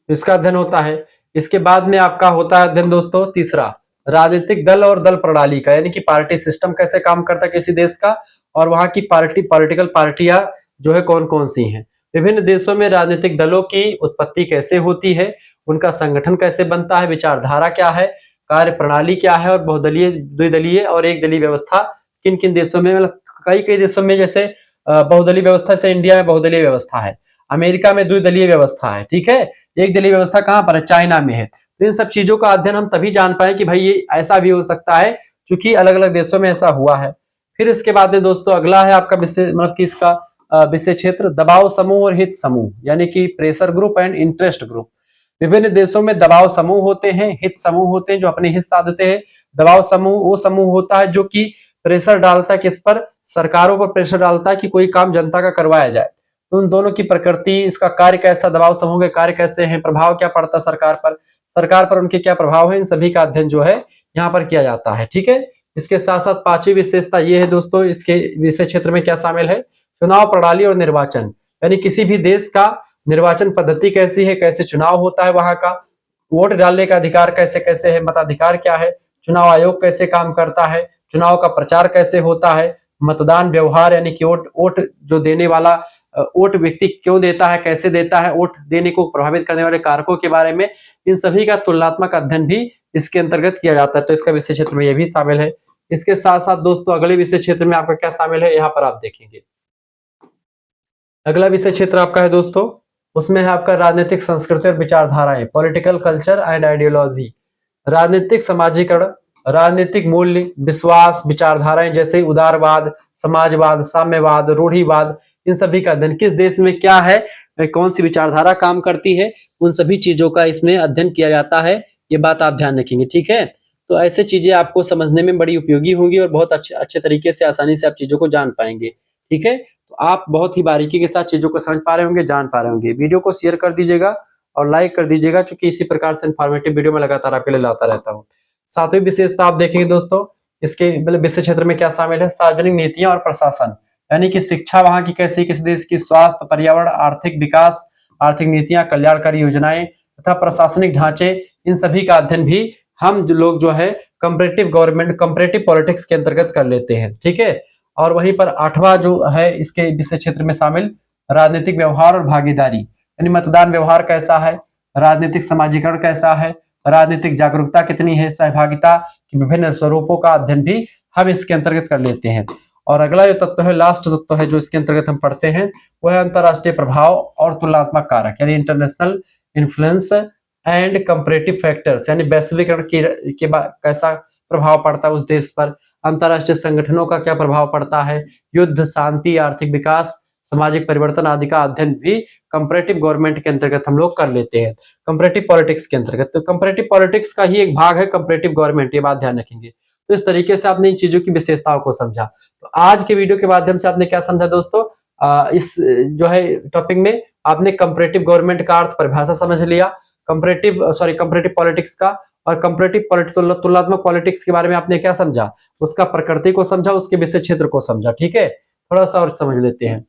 इसका अध्ययन होता है। इसके बाद में आपका होता है अध्ययन दोस्तों तीसरा, राजनीतिक दल और दल प्रणाली का, यानी कि पार्टी सिस्टम कैसे काम करता है किसी देश का, और वहां की पॉलिटिकल पार्टियां जो है कौन कौन सी हैं। विभिन्न देशों में राजनीतिक दलों की उत्पत्ति कैसे होती है, उनका संगठन कैसे बनता है, विचारधारा क्या है, कार्य प्रणाली क्या है, और बहुदलीय, द्विदलीय और एक दलीय व्यवस्था किन किन देशों में, मतलब कई कई देशों में, जैसे बहुदलीय व्यवस्था से इंडिया में बहुदलीय व्यवस्था है, अमेरिका में द्विदलीय व्यवस्था है, ठीक है। एक दलीय व्यवस्था कहां पर है, चाइना में है। तो इन सब चीजों का अध्ययन हम तभी जान पाए कि भाई ये ऐसा भी हो सकता है क्योंकि अलग अलग देशों में ऐसा हुआ है। फिर इसके बाद में दोस्तों अगला है आपका विषय, मतलब कि इसका विषय क्षेत्र दबाव समूह और हित समूह, यानी कि pressure group and interest group. विभिन्न देशों में दबाव समूह होते हैं, हित समूह होते हैं जो अपने हित साधते हैं। दबाव समूह वो समूह होता है जो कि प्रेशर डालता है, किस पर, सरकारों पर प्रेशर डालता है कि कोई काम जनता का करवाया जाए। तो उन दोनों की प्रकृति, इसका कार्य कैसा, दबाव समूह के कार्य कैसे हैं, प्रभाव क्या पड़ता है सरकार पर उनके क्या प्रभाव है, इन सभी का अध्ययन जो है यहाँ पर किया जाता है, ठीक है। इसके साथ साथ पांचवी विशेषता ये है दोस्तों, इसके विषय क्षेत्र में क्या शामिल है, चुनाव प्रणाली और निर्वाचन, यानी किसी भी देश का निर्वाचन पद्धति कैसी है, कैसे चुनाव होता है वहां का, वोट डालने का अधिकार कैसे कैसे है, मताधिकार क्या है, चुनाव आयोग कैसे काम करता है, चुनाव का प्रचार कैसे होता है, मतदान व्यवहार यानी कि वोट जो देने वाला, वोट व्यक्ति क्यों देता है, कैसे देता है, वोट देने को प्रभावित करने वाले कारकों के बारे में, इन सभी का तुलनात्मक अध्ययन भी इसके अंतर्गत किया जाता है। तो इसका विषय क्षेत्र में यह भी शामिल है। इसके साथ साथ दोस्तों अगले विषय क्षेत्र में आपका क्या शामिल है, यहाँ पर आप देखेंगे। अगला विषय क्षेत्र आपका है दोस्तों, उसमें है आपका राजनीतिक संस्कृति और विचारधाराएं, पॉलिटिकल कल्चर एंड आइडियोलॉजी। राजनीतिक समाजीकरण, राजनीतिक मूल्य, विश्वास, विचारधाराएं जैसे उदारवाद, समाजवाद, साम्यवाद, रूढ़िवाद, इन सभी का अध्ययन किस देश में क्या है, कौन सी विचारधारा काम करती है, उन सभी चीजों का इसमें अध्ययन किया जाता है। ये बात आप ध्यान रखेंगे, ठीक है। तो ऐसे चीजें आपको समझने में बड़ी उपयोगी होंगी और बहुत अच्छे अच्छे तरीके से आसानी से आप चीजों को जान पाएंगे, ठीक है। तो आप बहुत ही बारीकी के साथ चीजों को समझ पा रहे होंगे, जान पा रहे होंगे। वीडियो को शेयर कर दीजिएगा और लाइक कर दीजिएगा, क्योंकि इसी प्रकार से इन्फॉर्मेटिव वीडियो में लगातार आपके लिए लाता रहता हूँ। सातवीं विशेषता आप देखेंगे दोस्तों, इसके मतलब विषय क्षेत्र में क्या शामिल है, सार्वजनिक नीतियां और प्रशासन, यानी कि शिक्षा वहां की कैसी, किस देश की, स्वास्थ्य, पर्यावरण, आर्थिक विकास, आर्थिक नीतियां, कल्याणकारी योजनाएं तथा प्रशासनिक ढांचे, इन सभी का अध्ययन भी हम लोग जो है कंपैरेटिव गवर्नमेंट, कंपैरेटिव पॉलिटिक्स के अंतर्गत कर लेते हैं, ठीक है। और वहीं पर आठवां जो है इसके विषय क्षेत्र में शामिल, राजनीतिक व्यवहार और भागीदारी, यानी मतदान व्यवहार कैसा है, राजनीतिक समाजीकरण कैसा है, राजनीतिक जागरूकता कितनी है, सहभागिता के विभिन्न स्वरूपों का अध्ययन भी हम इसके अंतर्गत कर लेते हैं। और अगला जो तत्व है, लास्ट तत्व है जो इसके अंतर्गत हम पढ़ते हैं, वो है अंतरराष्ट्रीय प्रभाव और तुलनात्मक कारक, यानी international influence and comparative factors, यानी वैश्वीकरण के कैसा प्रभाव पड़ता है उस देश पर, अंतरराष्ट्रीय संगठनों का क्या प्रभाव पड़ता है, युद्ध, शांति, आर्थिक विकास, सामाजिक परिवर्तन आदि का अध्ययन भी कंपैरेटिव गवर्नमेंट के अंतर्गत हम लोग कर लेते हैं, कंपैरेटिव पॉलिटिक्स के अंतर्गत। तो कंपैरेटिव पॉलिटिक्स का ही एक भाग है कंपैरेटिव गवर्नमेंट, ये बात ध्यान रखेंगे। तो इस तरीके से आपने इन चीजों की विशेषताओं को समझा। तो आज के वीडियो के माध्यम से आपने क्या समझा दोस्तों, इस जो है टॉपिक में आपने कंपैरेटिव गवर्नमेंट का अर्थ परिभाषा समझ लिया, कंपैरेटिव पॉलिटिक्स का, और कंपैरेटिव पॉलिटिक्स, तुलनात्मक पॉलिटिक्स के बारे में आपने क्या समझा, उसका प्रकृति को समझा, उसके विषय क्षेत्र को समझा, ठीक है। थोड़ा सा और समझ लेते हैं।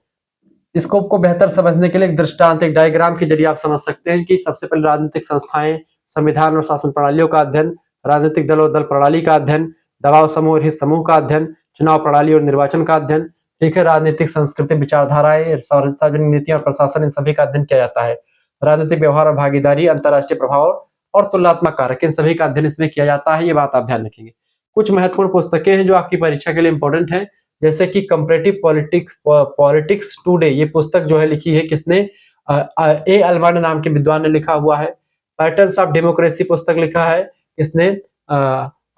स्कोप को बेहतर समझने के लिए एक दृष्टांत, एक डायग्राम के जरिए आप समझ सकते हैं कि सबसे पहले राजनीतिक संस्थाएं, संविधान और शासन प्रणालियों का अध्ययन, राजनीतिक दल और दल प्रणाली का अध्ययन, दबाव समूह और हित समूह का अध्ययन, चुनाव प्रणाली और निर्वाचन का अध्ययन, ठीक है, राजनीतिक संस्कृति, विचारधाराएं, सार्वजनिक नीतियां और प्रशासन, इन सभी का अध्ययन किया जाता है। राजनीतिक व्यवहार और भागीदारी, अंतर्राष्ट्रीय प्रभाव और तुलनात्मक कारक, इन सभी का अध्ययन इसमें किया जाता है। ये बात आप ध्यान रखेंगे। कुछ महत्वपूर्ण पुस्तकें हैं जो आपकी परीक्षा के लिए इंपॉर्टेंट है, जैसे कि कंपैरेटिव पॉलिटिक्स टुडे, ये पुस्तक जो है लिखी है किसने, ए अल्मंड नाम के विद्वान ने लिखा हुआ है। पैटर्न्स ऑफ डेमोक्रेसी पुस्तक लिखा है इसने,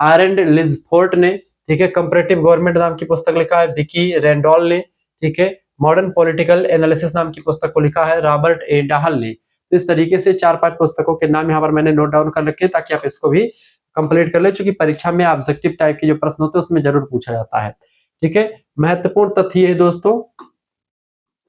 आयरन लिजफोर्ट ने, ठीक है। कंपैरेटिव गवर्नमेंट नाम की पुस्तक लिखा है विकी रैंडॉल ने, ठीक है। मॉडर्न पॉलिटिकल एनालिसिस नाम की पुस्तक को लिखा है रॉबर्ट ए डाहल ने। तो इस तरीके से 4-5 पुस्तकों के नाम यहाँ पर मैंने नोट डाउन कर रखे हैं, ताकि आप इसको भी कंप्लीट कर ले, चूंकि परीक्षा में ऑब्जेक्टिव टाइप के जो प्रश्न होते हैं उसमें जरूर पूछा जाता है, ठीक है। महत्वपूर्ण तथ्य ये है दोस्तों,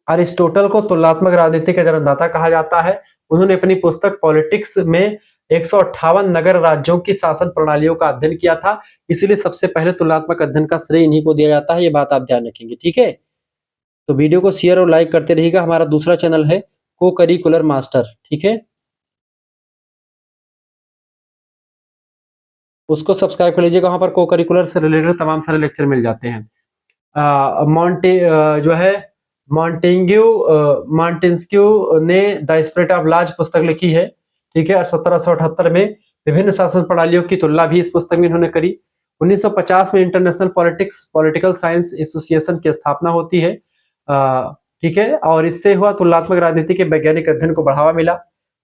अरिस्टोटल को तुलनात्मक राजनीति का जन्मदाता कहा जाता है। उन्होंने अपनी पुस्तक पॉलिटिक्स में 158 नगर राज्यों की शासन प्रणालियों का अध्ययन किया था, इसीलिए सबसे पहले तुलनात्मक अध्ययन का श्रेय इन्हीं को दिया जाता है। ये बात आप ध्यान रखेंगे, ठीक है। तो वीडियो को शेयर और लाइक करते रहिएगा। हमारा दूसरा चैनल है को करिकुलर मास्टर, ठीक है, उसको सब्सक्राइब कर लीजिएगा। वहां पर को करिकुलर से रिलेटेड तमाम सारे लेक्चर मिल जाते हैं। मॉन्टे जो है मॉन्टेस्क्यू ने द स्पिरिट ऑफ लॉज पुस्तक लिखी है, ठीक है। और 1778 में विभिन्न शासन प्रणालियों की तुलना भी इस पुस्तक में इन्होंने करी। 1950 में इंटरनेशनल पॉलिटिकल साइंस एसोसिएशन की स्थापना होती है, ठीक है। और इससे हुआ तुलनात्मक राजनीति के वैज्ञानिक अध्ययन को बढ़ावा मिला,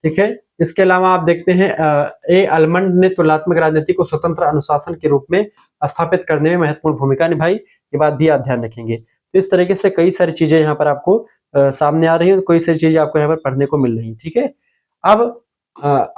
ठीक है। इसके अलावा आप देखते हैं ए अल्मंड ने तुलनात्मक राजनीति को स्वतंत्र अनुशासन के रूप में स्थापित करने में महत्वपूर्ण भूमिका निभाई। ये बात भी आप ध्यान रखेंगे। तो इस तरीके से कई सारी चीजें यहाँ पर आपको सामने आ रही है, कई सारी चीजें आपको यहाँ पर पढ़ने को मिल रही है, ठीक है। अब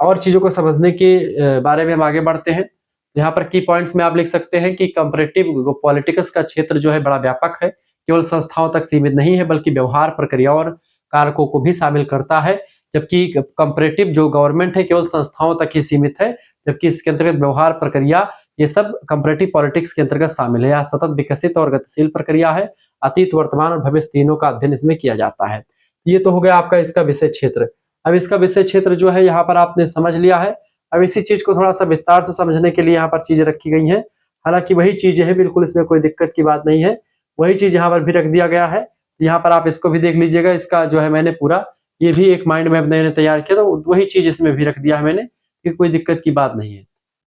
और चीजों को समझने के बारे में हम आगे बढ़ते हैं। यहाँ पर की पॉइंट्स में आप लिख सकते हैं कि कंपैरेटिव पॉलिटिक्स का क्षेत्र जो है बड़ा व्यापक है, केवल संस्थाओं तक सीमित नहीं है, बल्कि व्यवहार, प्रक्रिया और कारकों को भी शामिल करता है। जबकि कंपैरेटिव जो गवर्नमेंट है केवल संस्थाओं तक ही सीमित है, जबकि इसके अंतर्गत व्यवहार, प्रक्रिया, ये सब कंपैरेटिव पॉलिटिक्स के अंतर्गत शामिल है। यह सतत विकसित और गतिशील प्रक्रिया है। अतीत, वर्तमान और भविष्य तीनों का अध्ययन इसमें किया जाता है। ये तो हो गया आपका इसका विषय क्षेत्र। अब इसका विषय क्षेत्र जो है यहाँ पर आपने समझ लिया है। अब इसी चीज को थोड़ा सा विस्तार से समझने के लिए यहाँ पर चीजें रखी गई हैं। हालांकि वही चीजें हैं, बिल्कुल इसमें कोई दिक्कत की बात नहीं है। वही चीज यहाँ पर भी रख दिया गया है। यहाँ पर आप इसको भी देख लीजिएगा। इसका जो है मैंने पूरा ये भी एक माइंड मैप मैंने तैयार किया, तो वही चीज इसमें भी रख दिया है मैंने, कि कोई दिक्कत की बात नहीं है।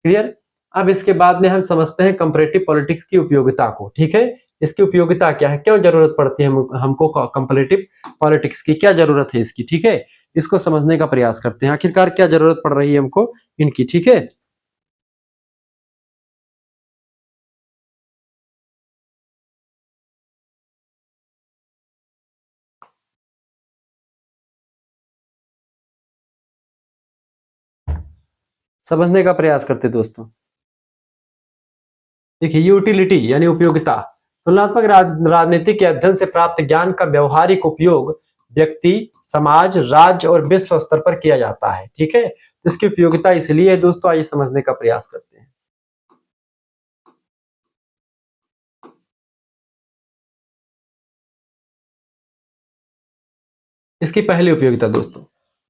क्लियर। अब इसके बाद में हम समझते हैं कंपैरेटिव पॉलिटिक्स की उपयोगिता को, ठीक है। इसकी उपयोगिता क्या है, क्यों जरूरत पड़ती है हमको कंपैरेटिव पॉलिटिक्स की, क्या जरूरत है इसकी, ठीक है। इसको समझने का प्रयास करते हैं, आखिरकार क्या जरूरत पड़ रही है हमको इनकी, ठीक है। समझने का प्रयास करते हैं दोस्तों। देखिए, यूटिलिटी यानी उपयोगिता, तुलनात्मक राजनीति के अध्ययन से प्राप्त ज्ञान का व्यवहारिक उपयोग व्यक्ति, समाज, राज्य और विश्व स्तर पर किया जाता है। ठीक है, तो इसकी उपयोगिता इसलिए है दोस्तों, आइए समझने का प्रयास करते हैं। इसकी पहली उपयोगिता दोस्तों,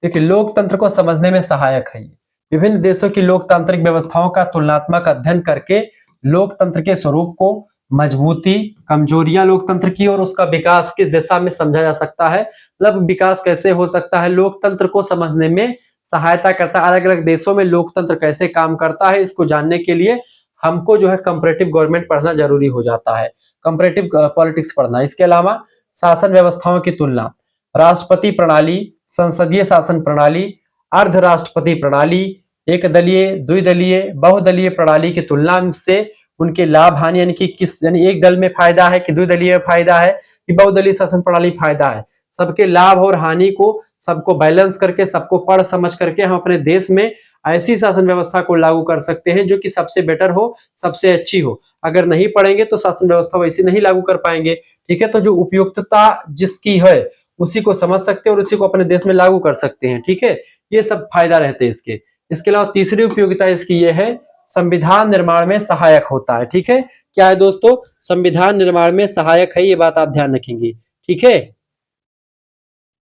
देखिए, लोकतंत्र को समझने में सहायक है ये। विभिन्न देशों की लोकतांत्रिक व्यवस्थाओं का तुलनात्मक अध्ययन करके लोकतंत्र के स्वरूप को, मजबूती, कमजोरियां लोकतंत्र की और उसका विकास किस दिशा में समझा जा सकता है, मतलब विकास कैसे हो सकता है, लोकतंत्र को समझने में सहायता करता है। अलग अलग देशों में लोकतंत्र कैसे काम करता है, इसको जानने के लिए हमको जो है कंपैरेटिव गवर्नमेंट पढ़ना जरूरी हो जाता है, कंपैरेटिव पॉलिटिक्स पढ़ना। इसके अलावा शासन व्यवस्थाओं की तुलना, राष्ट्रपति प्रणाली, संसदीय शासन प्रणाली, अर्धराष्ट्रपति प्रणाली, एक दलीय, द्विदलीय, बहुदलीय प्रणाली की तुलना से उनके लाभ हानि, यानी कि किस, यानी एक दल में फायदा है कि द्विदलीय में फायदा है कि बहुदलीय शासन प्रणाली फायदा है, सबके लाभ और हानि को सबको बैलेंस करके, सबको पढ़ समझ करके हम अपने देश में ऐसी शासन व्यवस्था को लागू कर सकते हैं जो कि सबसे बेटर हो, सबसे अच्छी हो। अगर नहीं पढ़ेंगे तो शासन व्यवस्था वैसी नहीं लागू कर पाएंगे। ठीक है, तो जो उपयुक्तता जिसकी है उसी को समझ सकते हैं और उसी को अपने देश में लागू कर सकते हैं। ठीक है, ये सब फायदा रहते हैं इसके। इसके अलावा तीसरी उपयोगिता इसकी ये है, संविधान निर्माण में सहायक होता है। ठीक है, क्या है दोस्तों, संविधान निर्माण में सहायक है, ये बात आप ध्यान रखेंगे। ठीक है,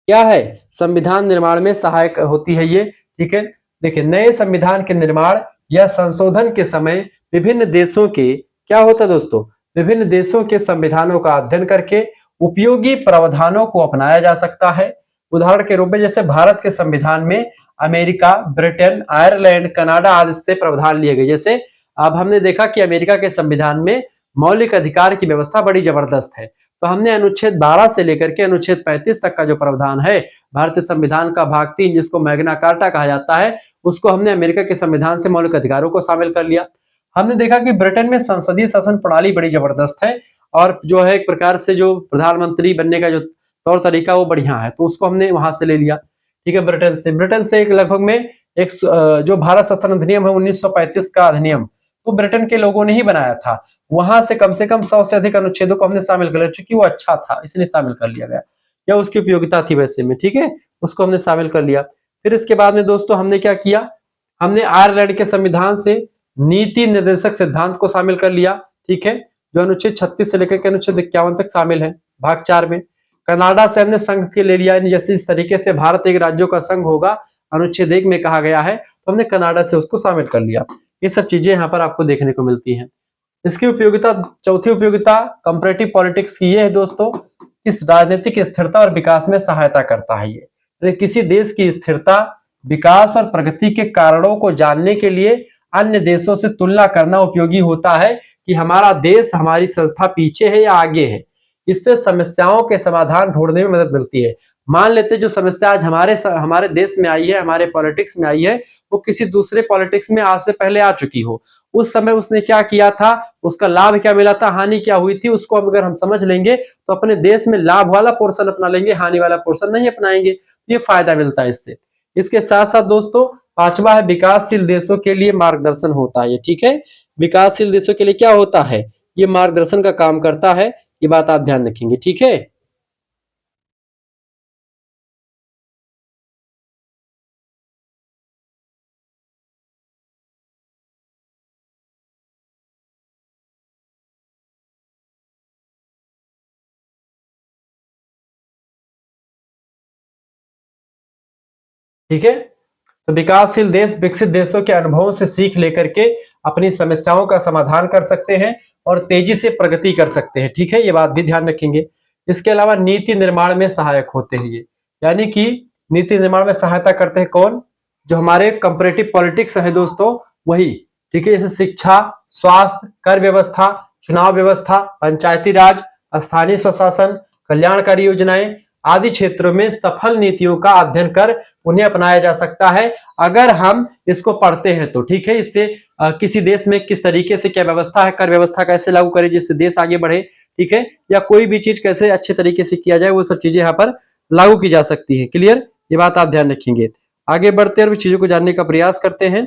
क्या है, संविधान निर्माण में सहायक होती है ये। ठीक है, देखिए, नए संविधान के निर्माण या संशोधन के समय विभिन्न देशों के, क्या होता है दोस्तों, विभिन्न देशों के संविधानों का अध्ययन करके उपयोगी प्रावधानों को अपनाया जा सकता है। उदाहरण के रूप में जैसे भारत के संविधान में अमेरिका, ब्रिटेन, आयरलैंड, कनाडा आदि से प्रावधान लिए गए। जैसे अब हमने देखा कि अमेरिका के संविधान में मौलिक अधिकार की व्यवस्था बड़ी जबरदस्त है, तो हमने अनुच्छेद 12 से लेकर के अनुच्छेद 35 तक का जो प्रावधान है भारतीय संविधान का भाग 3, जिसको मैग्ना कार्टा कहा जाता है, उसको हमने अमेरिका के संविधान से मौलिक अधिकारों को शामिल कर लिया। हमने देखा कि ब्रिटेन में संसदीय शासन प्रणाली बड़ी जबरदस्त है और जो है एक प्रकार से जो प्रधानमंत्री बनने का जो तौर तरीका वो बढ़िया है, तो उसको हमने वहां से ले लिया। ठीक है, ब्रिटेन से एक लगभग में एक जो भारत शासन अधिनियम है 1935 का अधिनियम, वो ब्रिटेन के लोगों ने ही बनाया था। वहां से कम 100 से अधिक अनुच्छेदों को हमने शामिल कर लिया, चूंकि वो अच्छा था इसलिए शामिल कर लिया गया, या उसकी उपयोगिता थी वैसे में। ठीक है, उसको हमने शामिल कर लिया। फिर इसके बाद में दोस्तों हमने क्या किया, हमने आयरलैंड के संविधान से नीति निर्देशक सिद्धांत को शामिल कर लिया। ठीक है, जो अनुच्छेद 36 से लेकर के अनुच्छेद 51 तक शामिल है भाग 4 में। कनाडा से हमने संघ के ले लिया, जैसे इस तरीके से भारत एक राज्यों का संघ होगा, अनुच्छेद 1 में कहा गया है, तो हमने कनाडा से उसको शामिल कर लिया। ये सब चीजें यहाँ पर आपको देखने को मिलती हैं। इसकी उपयोगिता, चौथी उपयोगिता कंपैरेटिव पॉलिटिक्स की ये है दोस्तों, इस राजनीतिक स्थिरता और विकास में सहायता करता है ये। किसी देश की स्थिरता, विकास और प्रगति के कारणों को जानने के लिए अन्य देशों से तुलना करना उपयोगी होता है कि हमारा देश, हमारी संस्था पीछे है या आगे है। इससे समस्याओं के समाधान ढूंढने में मदद मिलती है। मान लेते जो समस्या आज हमारे देश में आई है, हमारे पॉलिटिक्स में आई है, वो किसी दूसरे पॉलिटिक्स में आज से पहले आ चुकी हो, उस समय उसने क्या किया था, उसका लाभ क्या मिला था, हानि क्या हुई थी, उसको अगर हम समझ लेंगे तो अपने देश में लाभ वाला पोर्शन अपना लेंगे, हानि वाला पोर्शन नहीं अपनाएंगे। ये फायदा मिलता है इससे। इसके साथ साथ दोस्तों पांचवा है, विकासशील देशों के लिए मार्गदर्शन होता है ये। ठीक है, विकासशील देशों के लिए क्या होता है, ये मार्गदर्शन का काम करता है, ये बात आप ध्यान रखेंगे। ठीक है, ठीक है, तो विकासशील देश विकसित देशों के अनुभवों से सीख लेकर के अपनी समस्याओं का समाधान कर सकते हैं और तेजी से प्रगति कर सकते हैं। ठीक है, ये बात भी ध्यान रखेंगे। इसके अलावा नीति निर्माण में सहायक होते हैं ये, यानी कि नीति निर्माण में सहायता करते हैं कौन, जो हमारे कंपैरेटिव पॉलिटिक्स है दोस्तों, वही। ठीक है, जैसे शिक्षा, स्वास्थ्य, कर व्यवस्था, चुनाव व्यवस्था, पंचायती राज, स्थानीय स्वशासन, कल्याणकारी योजनाएं आदि क्षेत्रों में सफल नीतियों का अध्ययन कर उन्हें अपनाया जा सकता है अगर हम इसको पढ़ते हैं तो। ठीक है, इससे किसी देश में किस तरीके से क्या व्यवस्था है, कर व्यवस्था कैसे लागू करें जिससे देश आगे बढ़े, ठीक है, या कोई भी चीज कैसे अच्छे तरीके से किया जाए, वो सब चीजें यहाँ पर लागू की जा सकती है। क्लियर, ये बात आप ध्यान रखेंगे। आगे बढ़ते और भी चीजों को जानने का प्रयास करते हैं।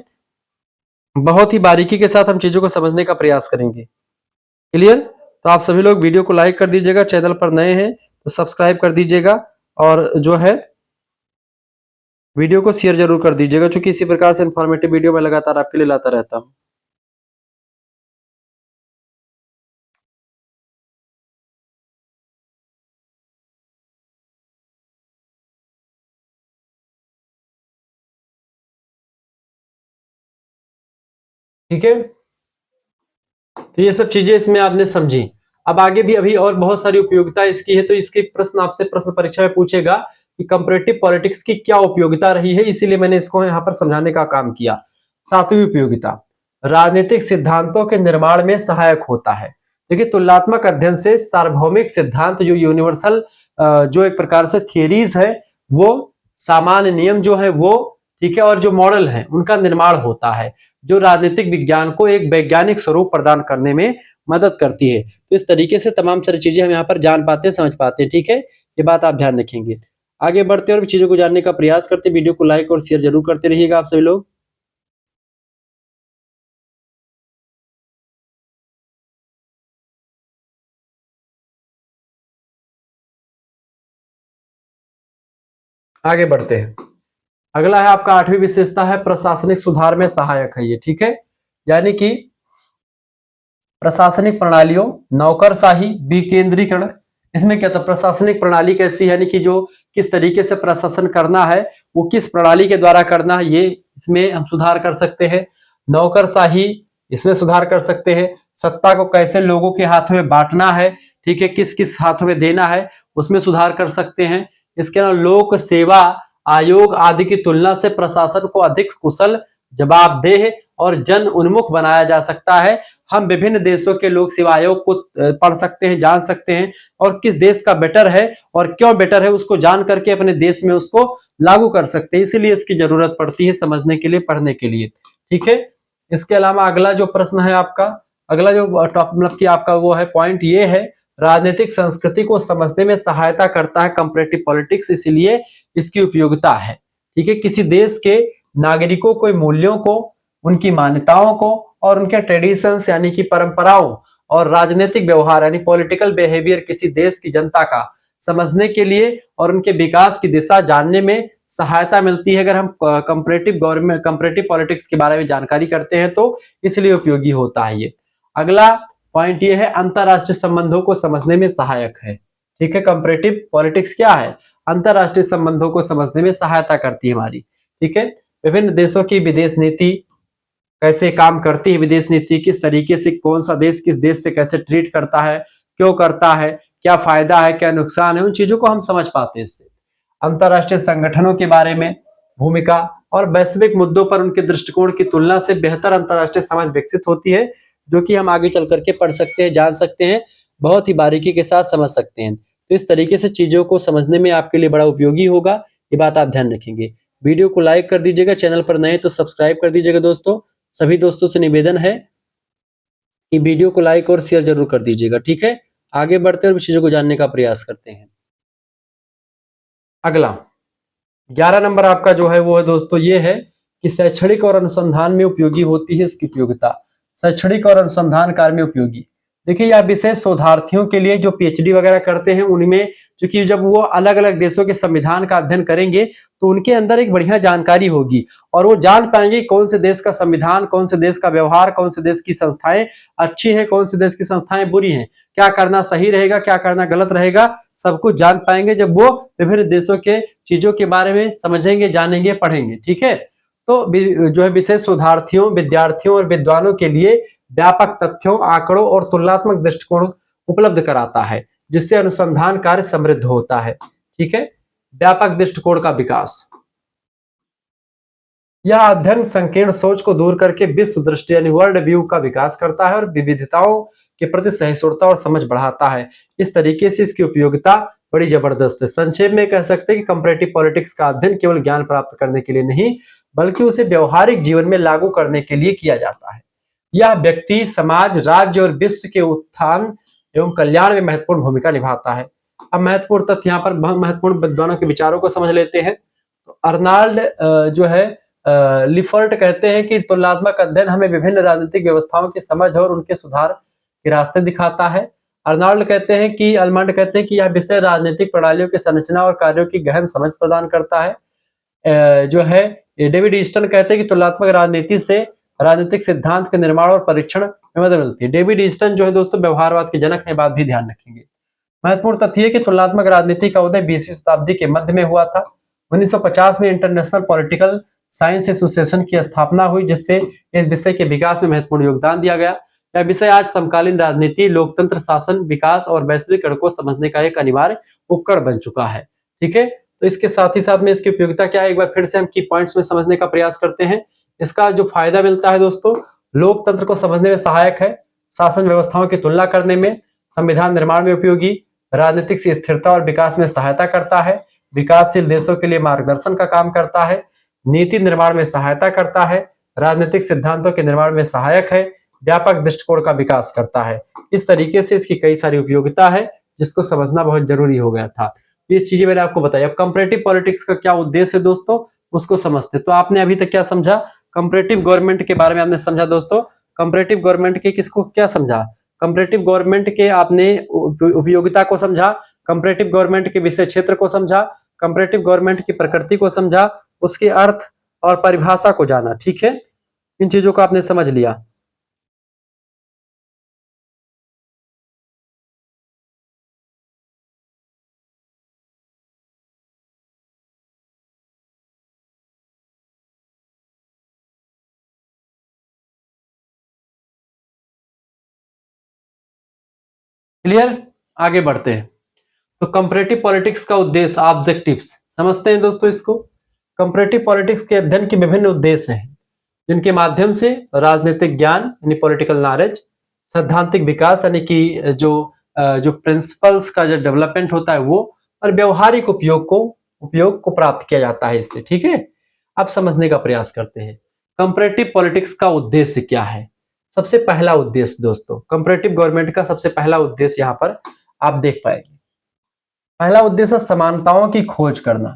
बहुत ही बारीकी के साथ हम चीजों को समझने का प्रयास करेंगे। क्लियर? तो आप सभी लोग वीडियो को लाइक कर दीजिएगा, चैनल पर नए हैं तो सब्सक्राइब कर दीजिएगा और जो है वीडियो को शेयर जरूर कर दीजिएगा, क्योंकि इसी प्रकार से इंफॉर्मेटिव वीडियो मैं लगातार आपके लिए लाता रहता हूं। ठीक है, तो ये सब चीजें इसमें आपने समझी। अब आगे भी अभी और बहुत सारी उपयोगिता इसकी है, तो इसके प्रश्न आपसे प्रश्न परीक्षा में पूछेगा कि कंपैरेटिव पॉलिटिक्स की क्या उपयोगिता रही है, इसीलिए मैंने इसको यहाँ पर समझाने का काम किया। सातवीं उपयोगिता, राजनीतिक सिद्धांतों के निर्माण में सहायक होता है। देखिए, तुलनात्मक अध्ययन से सार्वभौमिक सिद्धांत जो यूनिवर्सल जो एक प्रकार से थियरीज है, वो सामान्य नियम जो है वो, ठीक है, और जो मॉडल है उनका निर्माण होता है, जो राजनीतिक विज्ञान को एक वैज्ञानिक स्वरूप प्रदान करने में मदद करती है। तो इस तरीके से तमाम सारी चीजें हम यहाँ पर जान पाते हैं, समझ पाते हैं। ठीक है, ये बात आप ध्यान रखेंगे। आगे बढ़ते और भी चीजों को जानने का प्रयास करते, वीडियो को लाइक और शेयर जरूर करते रहिएगा आप सभी लोग। आगे बढ़ते हैं। अगला है आपका आठवीं विशेषता है प्रशासनिक सुधार में सहायक है ये। ठीक है, यानी कि प्रशासनिक प्रणालियों, नौकरशाही, विकेंद्रीकरण। इसमें क्या था, प्रशासनिक प्रणाली कैसी है, यानी कि जो किस तरीके से प्रशासन करना है वो किस प्रणाली के द्वारा करना है, ये इसमें हम सुधार कर सकते हैं। नौकरशाही, इसमें सुधार कर सकते हैं। सत्ता को कैसे लोगों के हाथों में बांटना है, ठीक है, किस किस हाथों में देना है, उसमें सुधार कर सकते हैं। इसके अलावा लोक सेवा आयोग आदि की तुलना से प्रशासन को अधिक कुशल, जवाबदेह और जन उन्मुख बनाया जा सकता है। हम विभिन्न देशों के लोक सेवा आयोग को पढ़ सकते हैं, जान सकते हैं, और किस देश का बेटर है और क्यों बेटर है उसको जान करके अपने देश में उसको लागू कर सकते हैं। इसीलिए इसकी जरूरत पड़ती है समझने के लिए, पढ़ने के लिए। ठीक है, इसके अलावा अगला जो प्रश्न है आपका, अगला जो मतलब कि आपका वो है पॉइंट, ये है राजनीतिक संस्कृति को समझने में सहायता करता है कंपैरेटिव पॉलिटिक्स, इसीलिए इसकी उपयोगिता है। ठीक है, किसी देश के नागरिकों को मूल्यों को, उनकी मान्यताओं को और उनके ट्रेडिशंस यानी कि परंपराओं और राजनीतिक व्यवहार यानी पॉलिटिकल बिहेवियर किसी देश की जनता का समझने के लिए और उनके विकास की दिशा जानने में सहायता मिलती है। अगर हम कंपैरेटिव गवर्नमेंट कंपैरेटिव पॉलिटिक्स के बारे में जानकारी करते हैं तो इसलिए उपयोगी होता है ये। अगला पॉइंट ये है अंतरराष्ट्रीय संबंधों को समझने में सहायक है। ठीक है, कंपैरेटिव पॉलिटिक्स क्या है, अंतरराष्ट्रीय संबंधों को समझने में सहायता करती है हमारी। ठीक है, विभिन्न देशों की विदेश नीति कैसे काम करती है, विदेश नीति किस तरीके से, कौन सा देश किस देश से कैसे ट्रीट करता है, क्यों करता है, क्या फायदा है क्या नुकसान है, उन चीजों को हम समझ पाते हैं इससे। अंतरराष्ट्रीय संगठनों के बारे में भूमिका और वैश्विक मुद्दों पर उनके दृष्टिकोण की तुलना से बेहतर अंतरराष्ट्रीय समझ विकसित होती है, जो कि हम आगे चल करके पढ़ सकते हैं, जान सकते हैं, बहुत ही बारीकी के साथ समझ सकते हैं। तो इस तरीके से चीजों को समझने में आपके लिए बड़ा उपयोगी होगा, ये बात आप ध्यान रखेंगे। वीडियो को लाइक कर दीजिएगा, चैनल पर नए तो सब्सक्राइब कर दीजिएगा दोस्तों। सभी दोस्तों से निवेदन है कि वीडियो को लाइक और शेयर जरूर कर दीजिएगा। ठीक है, आगे बढ़ते और चीजों को जानने का प्रयास करते हैं। अगला 11 नंबर आपका जो है वो है दोस्तों, ये है कि शैक्षणिक और अनुसंधान में उपयोगी होती है इसकी उपयोगिता। शैक्षणिक और अनुसंधान कार्य में उपयोगी, देखिए यह विशेष शोधार्थियों के लिए जो पीएचडी वगैरह करते हैं उनमें, क्योंकि जब वो अलग अलग देशों के संविधान का अध्ययन करेंगे तो उनके अंदर एक बढ़िया जानकारी होगी और वो जान पाएंगे कौन से देश का संविधान, कौन से देश का व्यवहार, कौन से देश की संस्थाएं अच्छी है, कौन से देश की संस्थाएं बुरी हैं, क्या करना सही रहेगा, क्या करना गलत रहेगा, सब कुछ जान पाएंगे जब वो विभिन्न देशों के चीजों के बारे में समझेंगे, जानेंगे, पढ़ेंगे। ठीक है, तो जो है विशेष शोधार्थियों, विद्यार्थियों और विद्वानों के लिए व्यापक तथ्यों, आंकड़ों और तुलनात्मक दृष्टिकोण उपलब्ध कराता है, जिससे अनुसंधान कार्य समृद्ध होता है। ठीक है, व्यापक दृष्टिकोण का विकास, यह अध्ययन संकीर्ण सोच को दूर करके विश्व दृष्टि यानी वर्ल्ड व्यू का विकास करता है और विविधताओं के प्रति सहिष्णुता और समझ बढ़ाता है। इस तरीके से इसकी उपयोगिता बड़ी जबरदस्त है। संक्षेप में कह सकते हैं कि कंपैरेटिव पॉलिटिक्स का अध्ययन केवल ज्ञान प्राप्त करने के लिए नहीं, बल्कि उसे व्यवहारिक जीवन में लागू करने के लिए किया जाता है। यह व्यक्ति, समाज, राज्य और विश्व के उत्थान एवं कल्याण में महत्वपूर्ण भूमिका निभाता है। अब महत्वपूर्ण तथ्य यहाँ पर महत्वपूर्ण विद्वानों के विचारों को समझ लेते हैं। तो अर्नाल्ड जो है लिफर्ट कहते हैं कि तुलनात्मक अध्ययन हमें विभिन्न राजनीतिक व्यवस्थाओं की समझ और उनके सुधार के रास्ते दिखाता है। अर्नाल्ड कहते हैं कि अल्मंड कहते हैं कि यह विषय राजनीतिक प्रणालियों की संरचना और कार्यों की गहन समझ प्रदान करता है। जो है डेविड ईस्टन कहते हैं कि तुलनात्मक राजनीति से राजनीतिक सिद्धांत के निर्माण और परीक्षण में मदद मिलती है। डेविड ईस्टन जो है दोस्तों व्यवहारवाद के जनक है, बात भी ध्यान रखेंगे। महत्वपूर्ण तथ्य है कि तुलनात्मक राजनीति का उदय 20वीं शताब्दी के मध्य में हुआ था। 1950 में इंटरनेशनल पॉलिटिकल साइंस एसोसिएशन की स्थापना हुई, जिससे इस विषय के विकास में महत्वपूर्ण योगदान दिया गया। यह विषय आज समकालीन राजनीति, लोकतंत्र, शासन, विकास और वैश्वीकरण को समझने का एक अनिवार्य उपकरण बन चुका है। ठीक है, तो इसके साथ ही साथ में इसकी उपयोगिता क्या है, एक बार फिर से हम की पॉइंट्स में समझने का प्रयास करते हैं। इसका जो फायदा मिलता है दोस्तों, लोकतंत्र को समझने में सहायक है, शासन व्यवस्थाओं की तुलना करने में, संविधान निर्माण में उपयोगी, राजनीतिक स्थिरता और विकास में सहायता करता है, विकासशील देशों के लिए मार्गदर्शन का काम करता है, नीति निर्माण में सहायता करता है, राजनीतिक सिद्धांतों के निर्माण में सहायक है, व्यापक दृष्टिकोण का विकास करता है। इस तरीके से इसकी कई सारी उपयोगिता है, जिसको समझना बहुत जरूरी हो गया था। ये चीजें मैंने आपको बताई। अब कंपैरेटिव पॉलिटिक्स का क्या उद्देश्य है दोस्तों, उसको समझते। तो आपने अभी तक क्या समझा, कंपैरेटिव गवर्नमेंट के बारे में आपने समझा दोस्तों। कंपैरेटिव गवर्नमेंट के किसको क्या समझा, कंपैरेटिव गवर्नमेंट के आपने उपयोगिता को समझा, कंपैरेटिव गवर्नमेंट के विषय क्षेत्र को समझा, कंपैरेटिव गवर्नमेंट की प्रकृति को समझा, उसके अर्थ और परिभाषा को जाना। ठीक है, इन चीजों को आपने समझ लिया। क्लियर, आगे बढ़ते हैं। तो कंपैरेटिव पॉलिटिक्स का उद्देश्य, ऑब्जेक्टिव्स समझते हैं दोस्तों इसको। कंपैरेटिव पॉलिटिक्स के अध्ययन के विभिन्न उद्देश्य हैं, जिनके माध्यम से राजनीतिक ज्ञान यानी पॉलिटिकल नॉलेज, सैद्धांतिक विकास यानी कि जो प्रिंसिपल्स का जो डेवलपमेंट होता है वो, और व्यवहारिक उपयोग को प्राप्त किया जाता है इससे। ठीक है, अब समझने का प्रयास करते हैं कंपैरेटिव पॉलिटिक्स का उद्देश्य क्या है। सबसे पहला उद्देश्य दोस्तों, कंपैरेटिव गवर्नमेंट का सबसे पहला उद्देश्य यहां पर आप देख पाएंगे। पहला उद्देश्य समानताओं की खोज करना।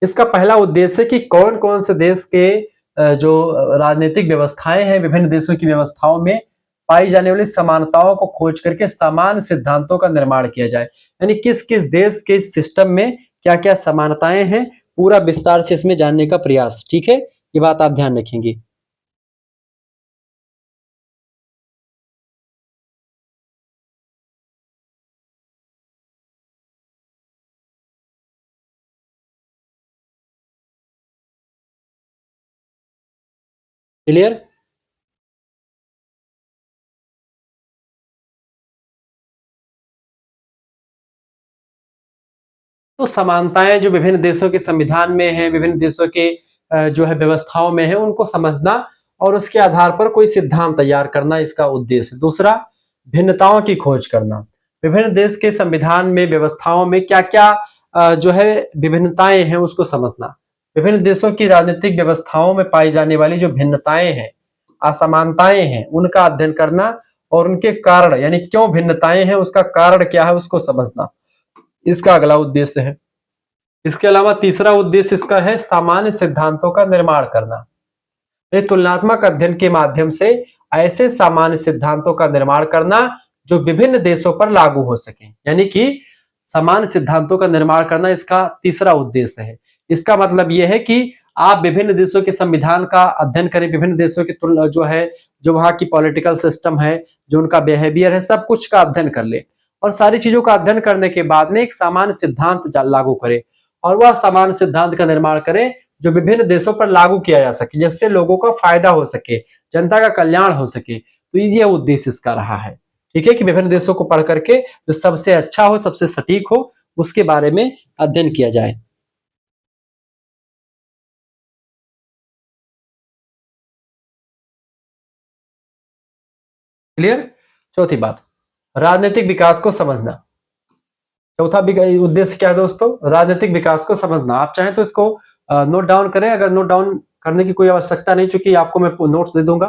इसका पहला उद्देश्य कि कौन कौन से देश के जो राजनीतिक व्यवस्थाएं हैं, विभिन्न देशों की व्यवस्थाओं में पाई जाने वाली समानताओं को खोज करके समान सिद्धांतों का निर्माण किया जाए। यानी किस किस देश के सिस्टम में क्या क्या समानताएं हैं, पूरा विस्तार से इसमें जानने का प्रयास। ठीक है, ये बात आप ध्यान रखेंगे। क्लियर, तो समानताएं जो विभिन्न देशों के संविधान में है, विभिन्न देशों के जो है व्यवस्थाओं में है, उनको समझना और उसके आधार पर कोई सिद्धांत तैयार करना इसका उद्देश्य। दूसरा, भिन्नताओं की खोज करना। विभिन्न देश के संविधान में, व्यवस्थाओं में क्या क्या जो है विभिन्नताएं हैं उसको समझना। विभिन्न देशों की राजनीतिक व्यवस्थाओं में पाई जाने वाली जो भिन्नताएं हैं, असमानताएं हैं, उनका अध्ययन करना और उनके कारण यानी क्यों भिन्नताएं हैं, उसका कारण क्या है उसको समझना, इसका अगला उद्देश्य है। इसके अलावा तीसरा उद्देश्य इसका है सामान्य सिद्धांतों का निर्माण करना। तुलनात्मक अध्ययन के माध्यम से ऐसे सामान्य सिद्धांतों का निर्माण करना जो विभिन्न देशों पर लागू हो सके, यानी कि सामान्य सिद्धांतों का निर्माण करना इसका तीसरा उद्देश्य है। इसका मतलब यह है कि आप विभिन्न देशों के संविधान का अध्ययन करें, विभिन्न देशों की तुलना जो है, जो वहां की पॉलिटिकल सिस्टम है, जो उनका बिहेवियर है, सब कुछ का अध्ययन कर ले और सारी चीजों का अध्ययन करने के बाद में एक सामान्य सिद्धांत लागू करे और वह सामान्य सिद्धांत का निर्माण करे जो विभिन्न देशों पर लागू किया जा सके, जिससे लोगों का फायदा हो सके, जनता का कल्याण हो सके। तो ये उद्देश्य इसका रहा है। ठीक है, कि विभिन्न देशों को पढ़ करके जो सबसे अच्छा हो, सबसे सटीक हो, उसके बारे में अध्ययन किया जाए। क्लियर। चौथी बात, राजनीतिक विकास को समझना। चौथा उद्देश्य क्या है दोस्तों, राजनीतिक विकास को समझना। आप चाहें तो इसको नोट डाउन करें, अगर नोट डाउन करने की कोई आवश्यकता नहीं, चूंकि आपको मैं नोट्स दे दूंगा।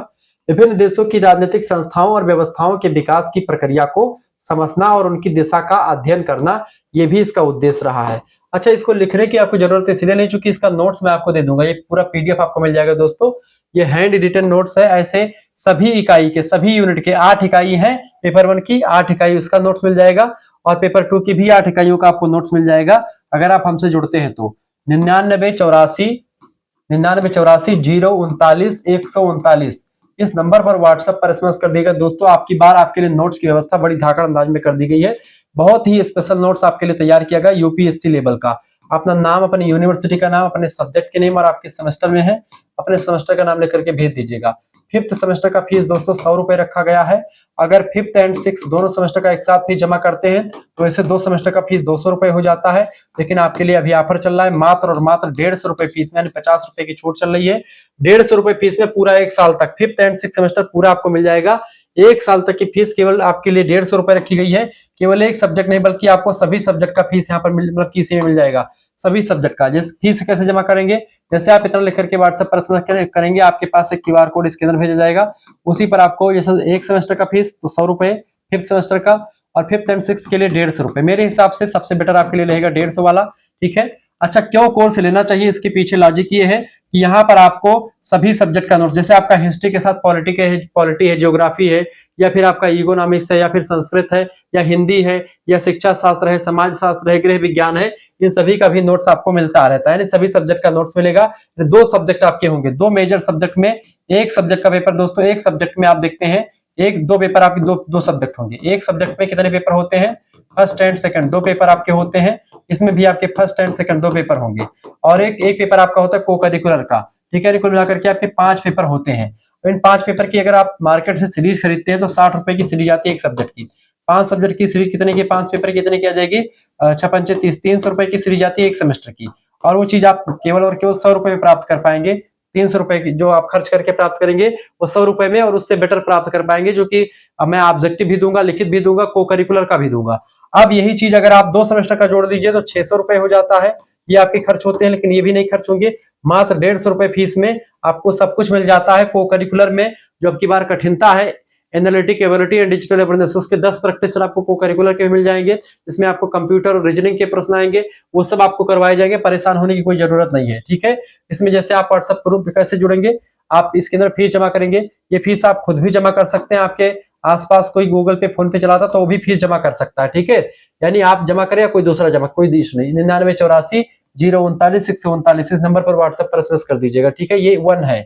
विभिन्न देशों की राजनीतिक संस्थाओं और व्यवस्थाओं के विकास की प्रक्रिया को समझना और उनकी दिशा का अध्ययन करना, यह भी इसका उद्देश्य रहा है। अच्छा, इसको लिखने की आपको जरूरत इसलिए नहीं, चूंकि इसका नोट्स मैं आपको दे दूंगा, ये पूरा पीडीएफ आपको मिल जाएगा दोस्तों। ये हैंड रिटन नोट्स है, ऐसे सभी इकाई के, सभी यूनिट के 8 इकाई है, पेपर 1 की 8 इकाई उसका नोट्स मिल जाएगा, और पेपर 2 की भी 8 इकाइयों का आपको नोट्स मिल जाएगा अगर आप हमसे जुड़ते हैं तो। 9984 इस नंबर पर व्हाट्सएप पर एसएमएस कर देगा दोस्तों। आपकी बार आपके लिए नोट्स की व्यवस्था बड़ी धाकड़ अंदाज में कर दी गई है। बहुत ही स्पेशल नोट्स आपके लिए तैयार किया गया यूपीएससी लेवल का। अपना नाम, अपनी यूनिवर्सिटी का नाम, अपने सब्जेक्ट के नेम और आपके सेमेस्टर में है, अपने सेमेस्टर का नाम लेकर के भेज दीजिएगा। 5th सेमेस्टर का फीस दोस्तों 100 रुपए रखा गया है। अगर 5th एंड 6th दोनों सेमेस्टर का एक साथ फीस जमा करते हैं तो ऐसे 2 सेमेस्टर का फीस 200 रुपए हो जाता है। लेकिन आपके लिए अभी ऑफर चल रहा है, मात्र और मात्र 150 रुपए फीस में, यानी 50 रुपए की छूट चल रही है। 150 रुपए फीस में पूरा 1 साल तक 5th एंड 6th सेमेस्टर पूरा आपको मिल जाएगा। 1 साल तक की फीस केवल आपके लिए 150 रुपए रखी गई है। केवल एक सब्जेक्ट नहीं बल्कि आपको सभी सब्जेक्ट का फीस यहाँ पर मतलब किसी में मिल जाएगा, सभी सब्जेक्ट का। जिस फीस कैसे जमा करेंगे, जैसे आप इतना लिख करके व्हाट्सएप पर करेंगे, आपके पास एक क्यूआर कोड स्कैनर भेजा जाएगा, उसी पर आपको जैसे एक सेमेस्टर का फीस तो 100 रुपए 5th सेमेस्टर का, और 5th एंड 6th के लिए 150 रुपए। मेरे हिसाब से सबसे बेटर आपके लिए रहेगा 150 वाला, ठीक है। अच्छा, क्यों कोर्स लेना चाहिए, इसके पीछे लॉजिक ये है कि यहाँ पर आपको सभी सब्जेक्ट का नोट्स, जैसे आपका हिस्ट्री के साथ पॉलिटी है, ज्योग्राफी है, या फिर आपका इकोनॉमिक्स है, या फिर संस्कृत है, या हिंदी है, या शिक्षा शास्त्र है, समाज शास्त्र है, गृह विज्ञान है, इन सभी का भी नोट्स आपको मिलता रहता है। सभी सब्जेक्ट का नोट्स मिलेगा। 2 सब्जेक्ट आपके होंगे, 2 मेजर सब्जेक्ट में एक सब्जेक्ट का पेपर दोस्तों। एक सब्जेक्ट में आप देखते हैं दो पेपर आपके, दो सब्जेक्ट होंगे। एक सब्जेक्ट में कितने पेपर होते हैं, फर्स्ट एंड सेकंड 2 पेपर आपके होते हैं। इसमें भी आपके फर्स्ट एंड सेकंड 2 पेपर होंगे, और एक पेपर आपका होता है को करिकुलर का, ठीक है। कुल मिलाकर के आपके 5 पेपर होते हैं। तो इन 5 पेपर की अगर आप मार्केट से सीरीज खरीदते हैं तो 60 रुपए की सीरीज आती है एक सब्जेक्ट की। 5 सब्जेक्ट की सीरीज कितने की, 5 पेपर कितने की आ जाएगी, 6 30 300 रुपए की सीरीज आती है एक सेमेस्टर की। और वो चीज आप केवल और केवल 100 रुपए में प्राप्त कर पाएंगे। 300 रुपए की जो आप खर्च करके प्राप्त करेंगे वो 100 रुपए में, और उससे बेटर प्राप्त कर पाएंगे, जो कि मैं ऑब्जेक्टिव भी दूंगा, लिखित भी दूंगा, को करिकुलर का भी दूंगा। अब यही चीज अगर आप 2 सेमेस्टर का जोड़ दीजिए तो 600 रुपए हो जाता है। ये आपके खर्च होते हैं, लेकिन ये भी नहीं खर्च होंगे। मात्र 150 रुपए फीस में आपको सब कुछ मिल जाता है। को करिकुलर में जो अब की बार कठिनता है, analytic ability and digital awareness, उसके 10 प्रैक्टिस आपको को करिकुलर के मिल जाएंगे। इसमें आपको कंप्यूटर और रीजनिंग के प्रश्न आएंगे, वो सब आपको करवाए जाएंगे। परेशान होने की कोई जरूरत नहीं है, ठीक है। इसमें जैसे आप व्हाट्सएप ग्रुप कैसे जुड़ेंगे, आप इसके अंदर फीस जमा करेंगे। ये फीस आप खुद भी जमा कर सकते हैं, आपके आसपास कोई गूगल पे फोन पे चलाता तो वो भी फीस जमा कर सकता है, ठीक है। यानी आप जमा करें या कोई दूसरा जमा, कोई इशू नहीं। 9984 039 इस नंबर पर व्हाट्सएप पर एसएमएस कर दीजिएगा, ठीक है। ये 1 है,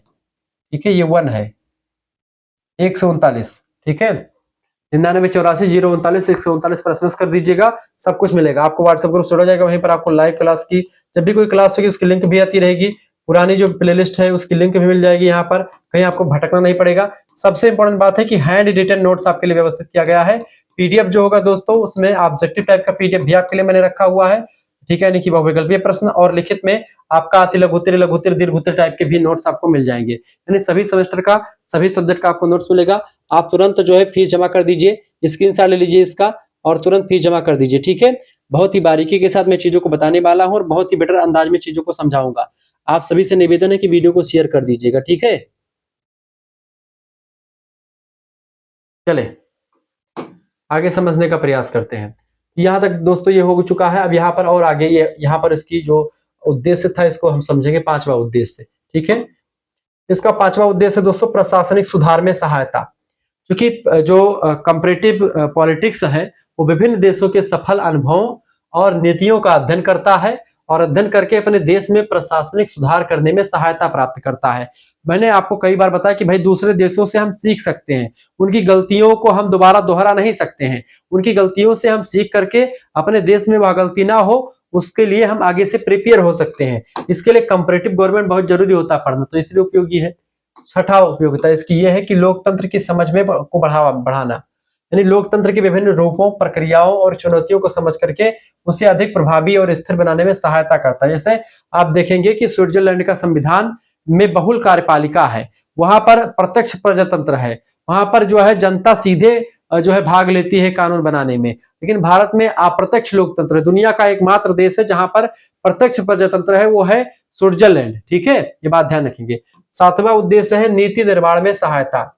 ठीक है, ये 1 है 139, ठीक है। 9984 039 पर एसएमएस कर दीजिएगा, सब कुछ मिलेगा आपको। व्हाट्सएप ग्रुप जोड़ा जाएगा, वहीं पर आपको लाइव क्लास की जब भी कोई क्लास होगी उसकी लिंक भी आती रहेगी। पुरानी जो प्लेलिस्ट है उसकी लिंक भी मिल जाएगी, यहाँ पर कहीं आपको भटकना नहीं पड़ेगा। सबसे इंपॉर्टेंट बात है कि हैंड रिटन नोट्स आपके लिए व्यवस्थित किया गया है। पीडीएफ जो होगा दोस्तों, उसमें ऑब्जेक्टिव टाइप का पीडीएफ भी आपके लिए मैंने रखा हुआ है, ठीक है। यानी कि बहुविकल्पीय प्रश्न, और लिखित में आपका अति लघु उत्तरीय, लघु उत्तरीय, दीर्घ उत्तरीय टाइप के भी नोट्स आपको मिल जाएंगे। यानी सभी सेमेस्टर का, सभी सब्जेक्ट का आपको नोट्स मिलेगा। आप तुरंत जो है फीस जमा कर दीजिए, स्क्रीनशॉट ले लीजिए इसका और तुरंत फीस जमा कर दीजिए, ठीक है। बहुत ही बारीकी के साथ मैं चीजों को बताने वाला हूं और बहुत ही बेटर अंदाज में चीजों को समझाऊंगा। आप सभी से निवेदन है कि वीडियो को शेयर कर दीजिएगा, ठीक है। चले आगे समझने का प्रयास करते हैं। यहाँ तक दोस्तों ये हो चुका है। अब यहाँ पर और आगे ये यहाँ पर इसकी जो उद्देश्य था इसको हम समझेंगे, 5वां उद्देश्य, ठीक है। इसका 5वां उद्देश्य दोस्तों प्रशासनिक सुधार में सहायता। क्योंकि जो कंपैरेटिव पॉलिटिक्स है वो विभिन्न देशों के सफल अनुभवों और नीतियों का अध्ययन करता है, और अध्ययन करके अपने देश में प्रशासनिक सुधार करने में सहायता प्राप्त करता है। मैंने आपको कई बार बताया कि भाई दूसरे देशों से हम सीख सकते हैं, उनकी गलतियों को हम दोबारा दोहरा नहीं सकते हैं। उनकी गलतियों से हम सीख करके अपने देश में वह गलती ना हो, उसके लिए हम आगे से प्रिपेयर हो सकते हैं। इसके लिए कंपैरेटिव गवर्नमेंट बहुत जरूरी होता है पढ़ना, तो इसलिए उपयोगी है। 6ठा उपयोगिता इसकी यह है कि लोकतंत्र की समझ में को बढ़ाना, यानी लोकतंत्र के विभिन्न रूपों, प्रक्रियाओं और चुनौतियों को समझ करके उसे अधिक प्रभावी और स्थिर बनाने में सहायता करता है। जैसे आप देखेंगे कि स्विट्जरलैंड का संविधान में बहुल कार्यपालिका है, वहां पर प्रत्यक्ष प्रजातंत्र है, वहां पर जो है जनता सीधे जो है भाग लेती है कानून बनाने में। लेकिन भारत में अप्रत्यक्ष लोकतंत्र है। दुनिया का एकमात्र देश है जहां पर प्रत्यक्ष प्रजातंत्र है, वो है स्विट्जरलैंड, ठीक है। ये बात ध्यान रखेंगे। 7वां उद्देश्य है नीति निर्माण में सहायता।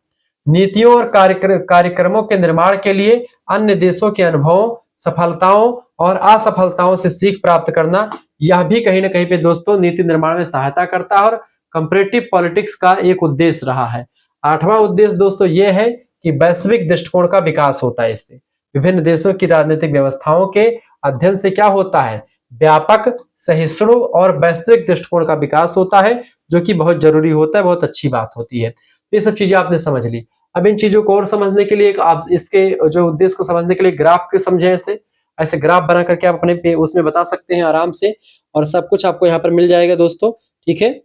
नीतियों और कार्यक्रमों के निर्माण के लिए अन्य देशों के अनुभवों, सफलताओं और असफलताओं से सीख प्राप्त करना, यह भी कहीं ना कहीं पे दोस्तों नीति निर्माण में सहायता करता है और कंपैरेटिव पॉलिटिक्स का एक उद्देश्य रहा है। आठवां उद्देश्य दोस्तों ये है कि वैश्विक दृष्टिकोण का विकास होता है। इससे विभिन्न देशों की राजनीतिक व्यवस्थाओं के अध्ययन से क्या होता है, व्यापक, सहिष्णु और वैश्विक दृष्टिकोण का विकास होता है, जो कि बहुत जरूरी होता है, बहुत अच्छी बात होती है। ये सब चीजें आपने समझ ली। अब इन चीजों को और समझने के लिए आप इसके जो उद्देश्य को समझने के लिए ग्राफ को समझे, ऐसे ऐसे ग्राफ बना करके आप अपने उसमें बता सकते हैं आराम से, और सब कुछ आपको यहाँ पर मिल जाएगा दोस्तों। ठीक है,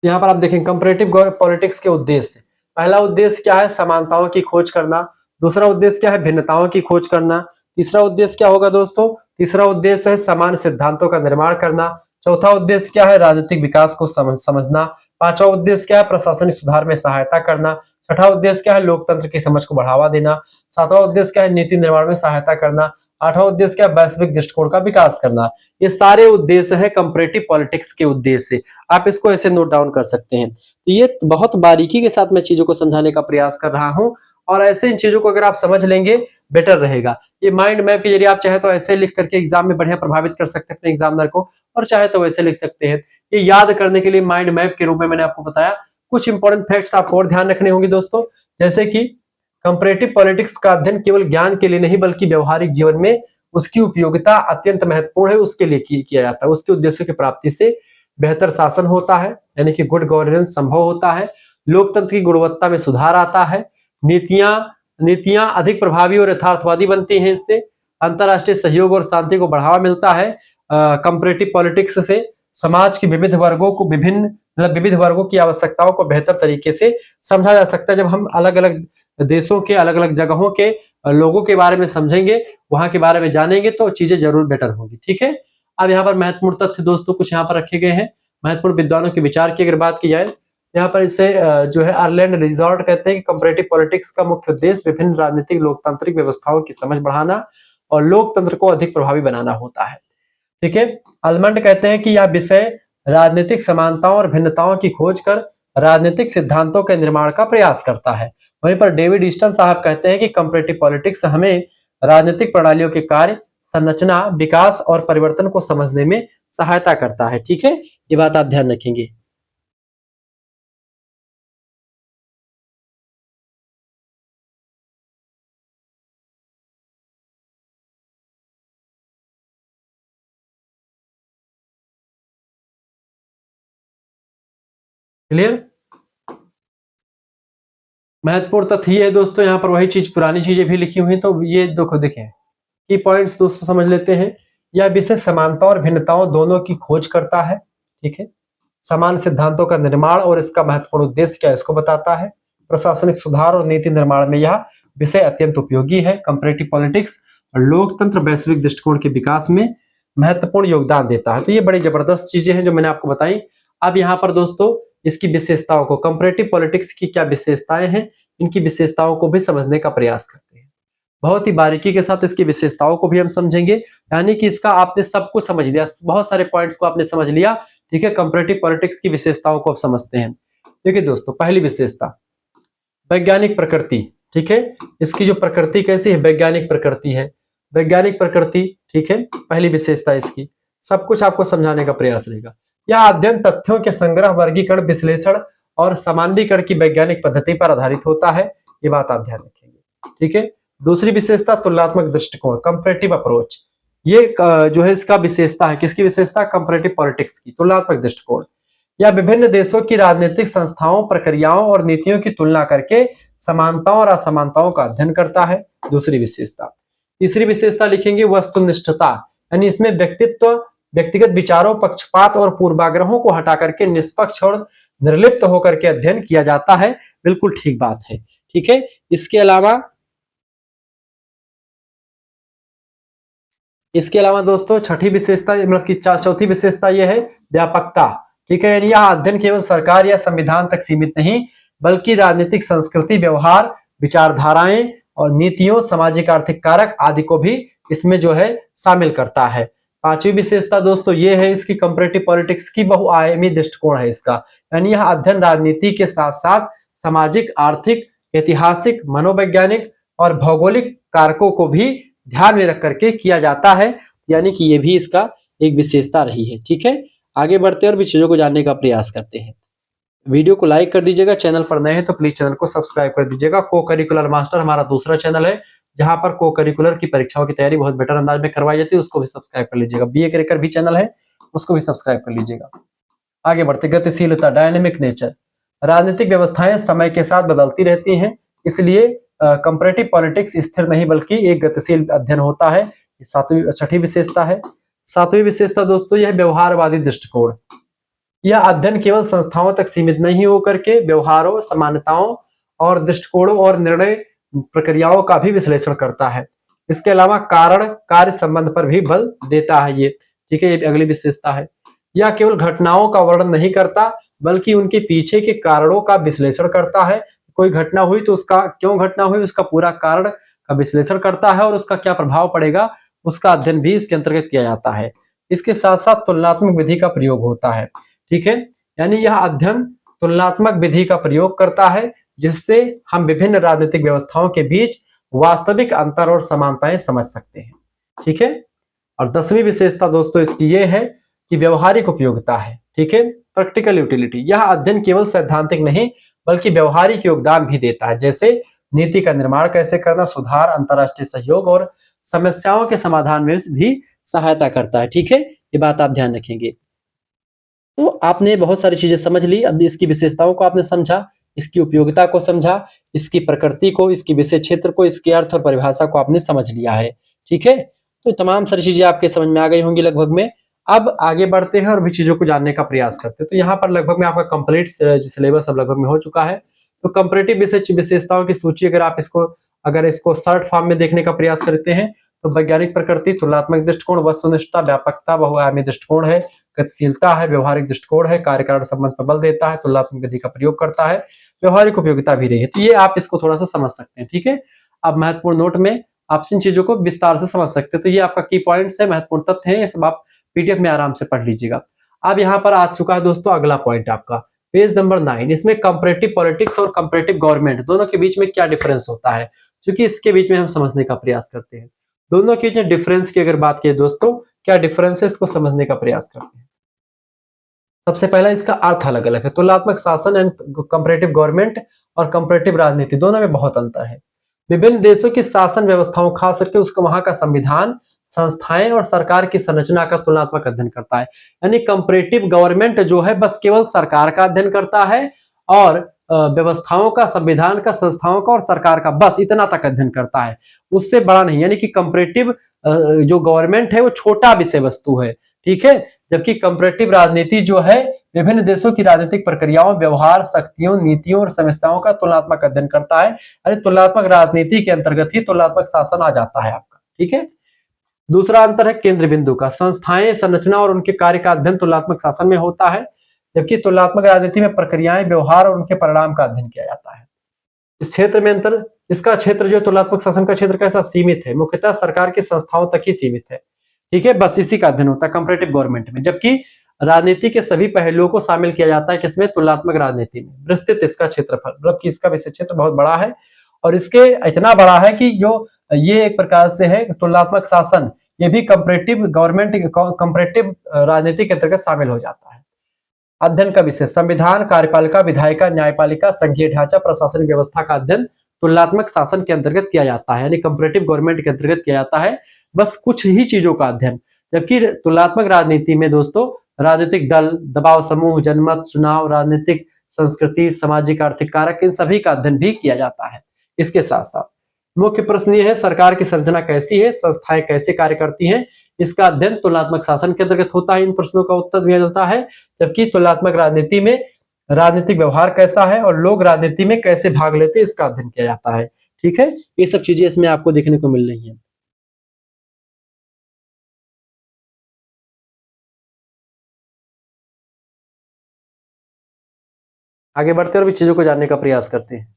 यहाँ पर आप देखें कंपैरेटिव पॉलिटिक्स के उद्देश्य। पहला उद्देश्य क्या है, समानताओं की खोज करना। दूसरा उद्देश्य क्या है, भिन्नताओं की खोज करना। तीसरा उद्देश्य क्या होगा दोस्तों, तीसरा उद्देश्य है समान सिद्धांतों का निर्माण करना। चौथा उद्देश्य क्या है, राजनीतिक विकास को समझना। पांचवा उद्देश्य क्या है, प्रशासनिक सुधार में सहायता करना। छठा उद्देश्य क्या है, लोकतंत्र की समझ को बढ़ावा देना। सातवां उद्देश्य क्या है, नीति निर्माण में सहायता करना। आठवां उद्देश्य क्या है, वैश्विक दृष्टिकोण का विकास करना। ये सारे उद्देश्य है कंपैरेटिव पॉलिटिक्स के उद्देश्य। आप इसको ऐसे नोट डाउन कर सकते हैं। तो ये बहुत बारीकी के साथ मैं चीजों को समझाने का प्रयास कर रहा हूं, और ऐसे इन चीजों को अगर आप समझ लेंगे बेटर रहेगा। ये माइंड मैप के जरिए आप चाहे तो ऐसे लिख करके एग्जाम में बढ़िया प्रभावित कर सकते हैं अपने एग्जामिनर को, और चाहे तो वैसे लिख सकते हैं। ये याद करने के लिए माइंड मैप के रूप में मैंने आपको बताया। कुछ इंपॉर्टेंट फैक्ट्स आपको और ध्यान रखने होंगे दोस्तों, जैसे कि कंपैरेटिव पॉलिटिक्स का अध्ययन केवल ज्ञान के लिए नहीं बल्कि व्यवहारिक जीवन में उसकी उपयोगिता अत्यंत महत्वपूर्ण है, उसके लिए किया जाता है। उसके उद्देश्यों की प्राप्ति से बेहतर शासन होता है, यानी कि गुड गवर्नेंस संभव होता है। लोकतंत्र की गुणवत्ता में सुधार आता है। नीतियां नीतियां अधिक प्रभावी और यथार्थवादी बनती हैं इससे। अंतर्राष्ट्रीय सहयोग और शांति को बढ़ावा मिलता है कंपैरेटिव पॉलिटिक्स से। समाज के विविध वर्गों की आवश्यकताओं को बेहतर तरीके से समझा जा सकता है। जब हम अलग अलग देशों के अलग अलग जगहों के लोगों के बारे में समझेंगे, वहां के बारे में जानेंगे, तो चीजें जरूर बेटर होंगी। ठीक है, अब यहाँ पर महत्वपूर्ण तथ्य दोस्तों कुछ यहाँ पर रखे गए हैं। महत्वपूर्ण विद्वानों के विचार की अगर बात की जाए, यहाँ पर इसे जो है अर्लैंड रिजॉर्ट कहते हैं कि कंपैरेटिव पॉलिटिक्स का मुख्य उद्देश्य विभिन्न राजनीतिक लोकतांत्रिक व्यवस्थाओं की समझ बढ़ाना और लोकतंत्र को अधिक प्रभावी बनाना होता है। ठीक है, अल्मंड कहते हैं कि यह विषय राजनीतिक समानताओं और भिन्नताओं की खोज कर राजनीतिक सिद्धांतों के निर्माण का प्रयास करता है। वहीं पर डेविड ईस्टन साहब कहते हैं कि कंपैरेटिव पॉलिटिक्स हमें राजनीतिक प्रणालियों के कार्य, संरचना, विकास और परिवर्तन को समझने में सहायता करता है। ठीक है, ये बात आप ध्यान रखेंगे। क्लियर, महत्वपूर्ण तथ्य ये है दोस्तों, यहाँ पर वही चीज पुरानी चीजें भी लिखी हुई, तो ये देखो देखें की पॉइंट्स दोस्तों समझ लेते हैं। यह विषय समानता और भिन्नताओं दोनों की खोज करता है। ठीक है, समान सिद्धांतों का निर्माण और इसका महत्वपूर्ण उद्देश्य क्या है इसको बताता है। प्रशासनिक सुधार और नीति निर्माण में यह विषय अत्यंत उपयोगी है। कंपैरेटिव पॉलिटिक्स लोकतंत्र वैश्विक दृष्टिकोण के विकास में महत्वपूर्ण योगदान देता है। तो ये बड़ी जबरदस्त चीजें हैं जो मैंने आपको बताई। अब यहाँ पर दोस्तों इसकी विशेषताओं को, कंपैरेटिव पॉलिटिक्स की क्या विशेषताएं हैं, इनकी विशेषताओं को भी समझने का प्रयास करते हैं। बहुत ही बारीकी के साथ इसकी विशेषताओं को भी हम समझेंगे, यानी कि इसका आपने सब कुछ समझ लिया, बहुत सारे पॉइंट्स को आपने समझ लिया। ठीक है, कंपैरेटिव पॉलिटिक्स की विशेषताओं को आप समझते हैं। देखिए दोस्तों, पहली विशेषता वैज्ञानिक प्रकृति। ठीक है, इसकी जो प्रकृति कैसी है, वैज्ञानिक प्रकृति है। वैज्ञानिक प्रकृति, ठीक है, पहली विशेषता इसकी। सब कुछ आपको समझाने का प्रयास रहेगा। यह अध्ययन तथ्यों के संग्रह, वर्गीकरण, विश्लेषण और सामान्यीकरण की वैज्ञानिक पद्धति पर आधारित होता है। ये बात आप ध्यान रखेंगे। ठीक है, दूसरी विशेषता तुलनात्मक दृष्टिकोण, कंपैरेटिव अप्रोच। ये जो है इसका विशेषता है, किसकी विशेषता, कंपैरेटिव पॉलिटिक्स की, तुलनात्मक दृष्टिकोण। या विभिन्न देशों की राजनीतिक संस्थाओं, प्रक्रियाओं और नीतियों की तुलना करके समानताओं और असमानताओं का अध्ययन करता है। दूसरी विशेषता। तीसरी विशेषता लिखेंगे वस्तुनिष्ठता, यानी इसमें व्यक्तिगत विचारों, पक्षपात और पूर्वाग्रहों को हटा करके निष्पक्ष और निर्लिप्त होकर के अध्ययन किया जाता है। बिल्कुल ठीक बात है। ठीक है, इसके अलावा दोस्तों छठी विशेषता, मतलब की चौथी विशेषता यह है व्यापकता। ठीक है, यानी यह अध्ययन केवल सरकार या संविधान तक सीमित नहीं बल्कि राजनीतिक संस्कृति, व्यवहार, विचारधाराएं और नीतियों, सामाजिक आर्थिक कारक आदि को भी इसमें जो है शामिल करता है। पांचवी विशेषता दोस्तों ये है इसकी, कंपैरेटिव पॉलिटिक्स की बहुआयामी दृष्टिकोण है इसका, यानी यह अध्ययन राजनीति के साथ साथ सामाजिक, आर्थिक, ऐतिहासिक, मनोवैज्ञानिक और भौगोलिक कारकों को भी ध्यान में रख करके किया जाता है, यानी कि ये भी इसका एक विशेषता रही है। ठीक है, आगे बढ़ते हैं और भी चीजों को जानने का प्रयास करते हैं। वीडियो को लाइक कर दीजिएगा, चैनल पर नए हैं तो प्लीज चैनल को सब्सक्राइब कर दीजिएगा। को करिकुलर मास्टर हमारा दूसरा चैनल है, जहां पर को करिकुलर की परीक्षाओं की तैयारी बहुत बेटर अंदाज में करवाई जाती है, उसको भी सब्सक्राइब कर लीजिएगा। बीए क्रैकर भी चैनल है, उसको भी सब्सक्राइब कर लीजिएगा। आगे बढ़ते, गतिशीलता, डायनेमिक नेचर। राजनीतिक व्यवस्थाएं समय के साथ बदलती रहती हैं, इसलिए कंपैरेटिव पॉलिटिक्स स्थिर नहीं बल्कि एक गतिशील अध्ययन होता है। छठी विशेषता है। सातवीं विशेषता दोस्तों, यह व्यवहारवादी दृष्टिकोण। यह अध्ययन केवल संस्थाओं तक सीमित नहीं होकर के व्यवहारों, समानताओं और दृष्टिकोणों और निर्णय प्रक्रियाओं का भी विश्लेषण करता है। इसके अलावा कारण कार्य संबंध पर भी बल देता है ये। ठीक है, ये अगली विशेषता है। यह केवल घटनाओं का वर्णन नहीं करता बल्कि उनके पीछे के कारणों का विश्लेषण करता है। कोई घटना हुई तो उसका क्यों घटना हुई, उसका पूरा कारण का विश्लेषण करता है और उसका क्या प्रभाव पड़ेगा उसका अध्ययन भी इसके अंतर्गत किया जाता है। इसके साथ साथ तुलनात्मक विधि का प्रयोग होता है। ठीक है, यानी यह अध्ययन तुलनात्मक विधि का प्रयोग करता है, जिससे हम विभिन्न राजनीतिक व्यवस्थाओं के बीच वास्तविक अंतर और समानताएं समझ सकते हैं। ठीक है, और 10वीं विशेषता दोस्तों इसकी ये है कि व्यवहारिक उपयोगिता है। ठीक है, प्रैक्टिकल यूटिलिटी। यह अध्ययन केवल सैद्धांतिक नहीं बल्कि व्यवहारिक योगदान भी देता है, जैसे नीति का निर्माण कैसे करना, सुधार, अंतर्राष्ट्रीय सहयोग और समस्याओं के समाधान में भी सहायता करता है। ठीक है, ये बात आप ध्यान रखेंगे। तो आपने बहुत सारी चीजें समझ ली, अब इसकी विशेषताओं को आपने समझा, इसकी उपयोगिता को समझा, इसकी प्रकृति को, इसकी विषय क्षेत्र को, इसके अर्थ और परिभाषा को आपने समझ लिया है। ठीक है, तो तमाम सारी चीजें आपके समझ में आ गई होंगी लगभग में। अब आगे बढ़ते हैं और भी चीजों को जानने का प्रयास करते हैं। तो यहाँ पर लगभग में आपका कंप्लीट सिलेबस अब लगभग में हो चुका है। तो कंपैरेटिव विशेषताओं की सूची अगर इसको शॉर्ट फॉर्म में देखने का प्रयास करते हैं तो वैज्ञानिक प्रकृति, तुलनात्मक दृष्टिकोण, वस्तुनिष्ठता, व्यापकता, बहुआयामी दृष्टिकोण है, गतिशीलता है, व्यवहारिक दृष्टिकोण है, कार्यकारण संबंध पर बल देता है, तुलनात्मक विधि का प्रयोग करता है, व्यवहारिक उपयोगिता भी रही है। तो ये आप इसको थोड़ा सा समझ सकते हैं। ठीक है, अब महत्वपूर्ण नोट में आप इन चीजों को विस्तार से समझ सकते हैं। तो ये आपका की पॉइंट्स है, महत्वपूर्ण तथ्य है, ये सब आप पीडीएफ में आराम से पढ़ लीजिएगा। अब यहाँ पर आ चुका है दोस्तों अगला पॉइंट आपका, पेज नंबर 9। इसमें कंपैरेटिव पॉलिटिक्स और कंपैरेटिव गवर्नमेंट दोनों के बीच में क्या डिफरेंस होता है, क्योंकि इसके बीच में हम समझने का प्रयास करते हैं। दोनों के बीच डिफरेंस की अगर बात की दोस्तों, क्या डिफरेंस है इसको समझने का प्रयास करते हैं। सबसे पहला इसका अर्थ अलग अलग है। तुलनात्मक शासन एंड कंपैरेटिव गवर्नमेंट और कंपैरेटिव राजनीति, दोनों में बहुत अंतर है। विभिन्न देशों की शासन व्यवस्थाओं, खास करके उसका वहां का संविधान, संस्थाएं और सरकार की संरचना का तुलनात्मक अध्ययन करता है। यानी कंपैरेटिव गवर्नमेंट जो है बस केवल सरकार का अध्ययन करता है और व्यवस्थाओं का, संविधान का, संस्थाओं का और सरकार का, बस इतना तक अध्ययन करता है, उससे बड़ा नहीं। यानी कि कंपैरेटिव जो गवर्नमेंट है वो छोटा विषय वस्तु है। ठीक है, जबकि कंपैरेटिव राजनीति जो है विभिन्न देशों की राजनीतिक प्रक्रियाओं, व्यवहार, शक्तियों, नीतियों और समस्याओं का तुलनात्मक अध्ययन करता है। अरे तुलनात्मक राजनीति के अंतर्गत ही तुलनात्मक शासन आ जाता है आपका। ठीक है, दूसरा अंतर है केंद्र बिंदु का। संस्थाएं, संरचना और उनके कार्य का अध्ययन तुलनात्मक शासन में होता है, जबकि तुलनात्मक राजनीति में प्रक्रियाएं, व्यवहार और उनके परिणाम का अध्ययन किया जाता है। इस क्षेत्र में अंतर, इसका क्षेत्र जो तुलनात्मक शासन का क्षेत्र कैसा सीमित है, मुख्यतः सरकार की संस्थाओं तक ही सीमित है। ठीक है, बस इसी का अध्ययन होता है कंपैरेटिव गवर्नमेंट में। जबकि राजनीति के सभी पहलुओं को शामिल किया जाता है किसमें, तुलनात्मक राजनीति में। विस्तृत इसका क्षेत्रफल, मतलब कि इसका विषय क्षेत्र बहुत बड़ा है और इसके इतना बड़ा है कि जो ये एक प्रकार से है तुलनात्मक शासन, ये भी कंपैरेटिव गवर्नमेंट, कंपैरेटिव राजनीति के अंतर्गत शामिल हो जाता है। अध्ययन का विषय, संविधान, कार्यपालिका, विधायिका, न्यायपालिका, संघीय ढांचा, प्रशासन व्यवस्था का अध्ययन तुलनात्मक शासन के अंतर्गत किया जाता है, यानी कंपैरेटिव गवर्नमेंट के अंतर्गत किया जाता है, बस कुछ ही चीजों का अध्ययन। जबकि तुलनात्मक राजनीति में दोस्तों राजनीतिक दल, दबाव समूह, जनमत, चुनाव, राजनीतिक संस्कृति, सामाजिक आर्थिक कारक, इन सभी का अध्ययन भी किया जाता है। इसके साथ साथ मुख्य प्रश्न ये है, सरकार की संरचना कैसी है, संस्थाएं कैसे कार्य करती हैं, इसका अध्ययन तुलनात्मक शासन के अंतर्गत होता है। इन प्रश्नों का उत्तर दिया जाता है। जबकि तुलनात्मक राजनीति में राजनीतिक व्यवहार कैसा है और लोग राजनीति में कैसे भाग लेते हैं, इसका अध्ययन किया जाता है। ठीक है, ये सब चीजें इसमें आपको देखने को मिल रही है। आगे बढ़ते और भी चीजों को जानने का प्रयास करते हैं।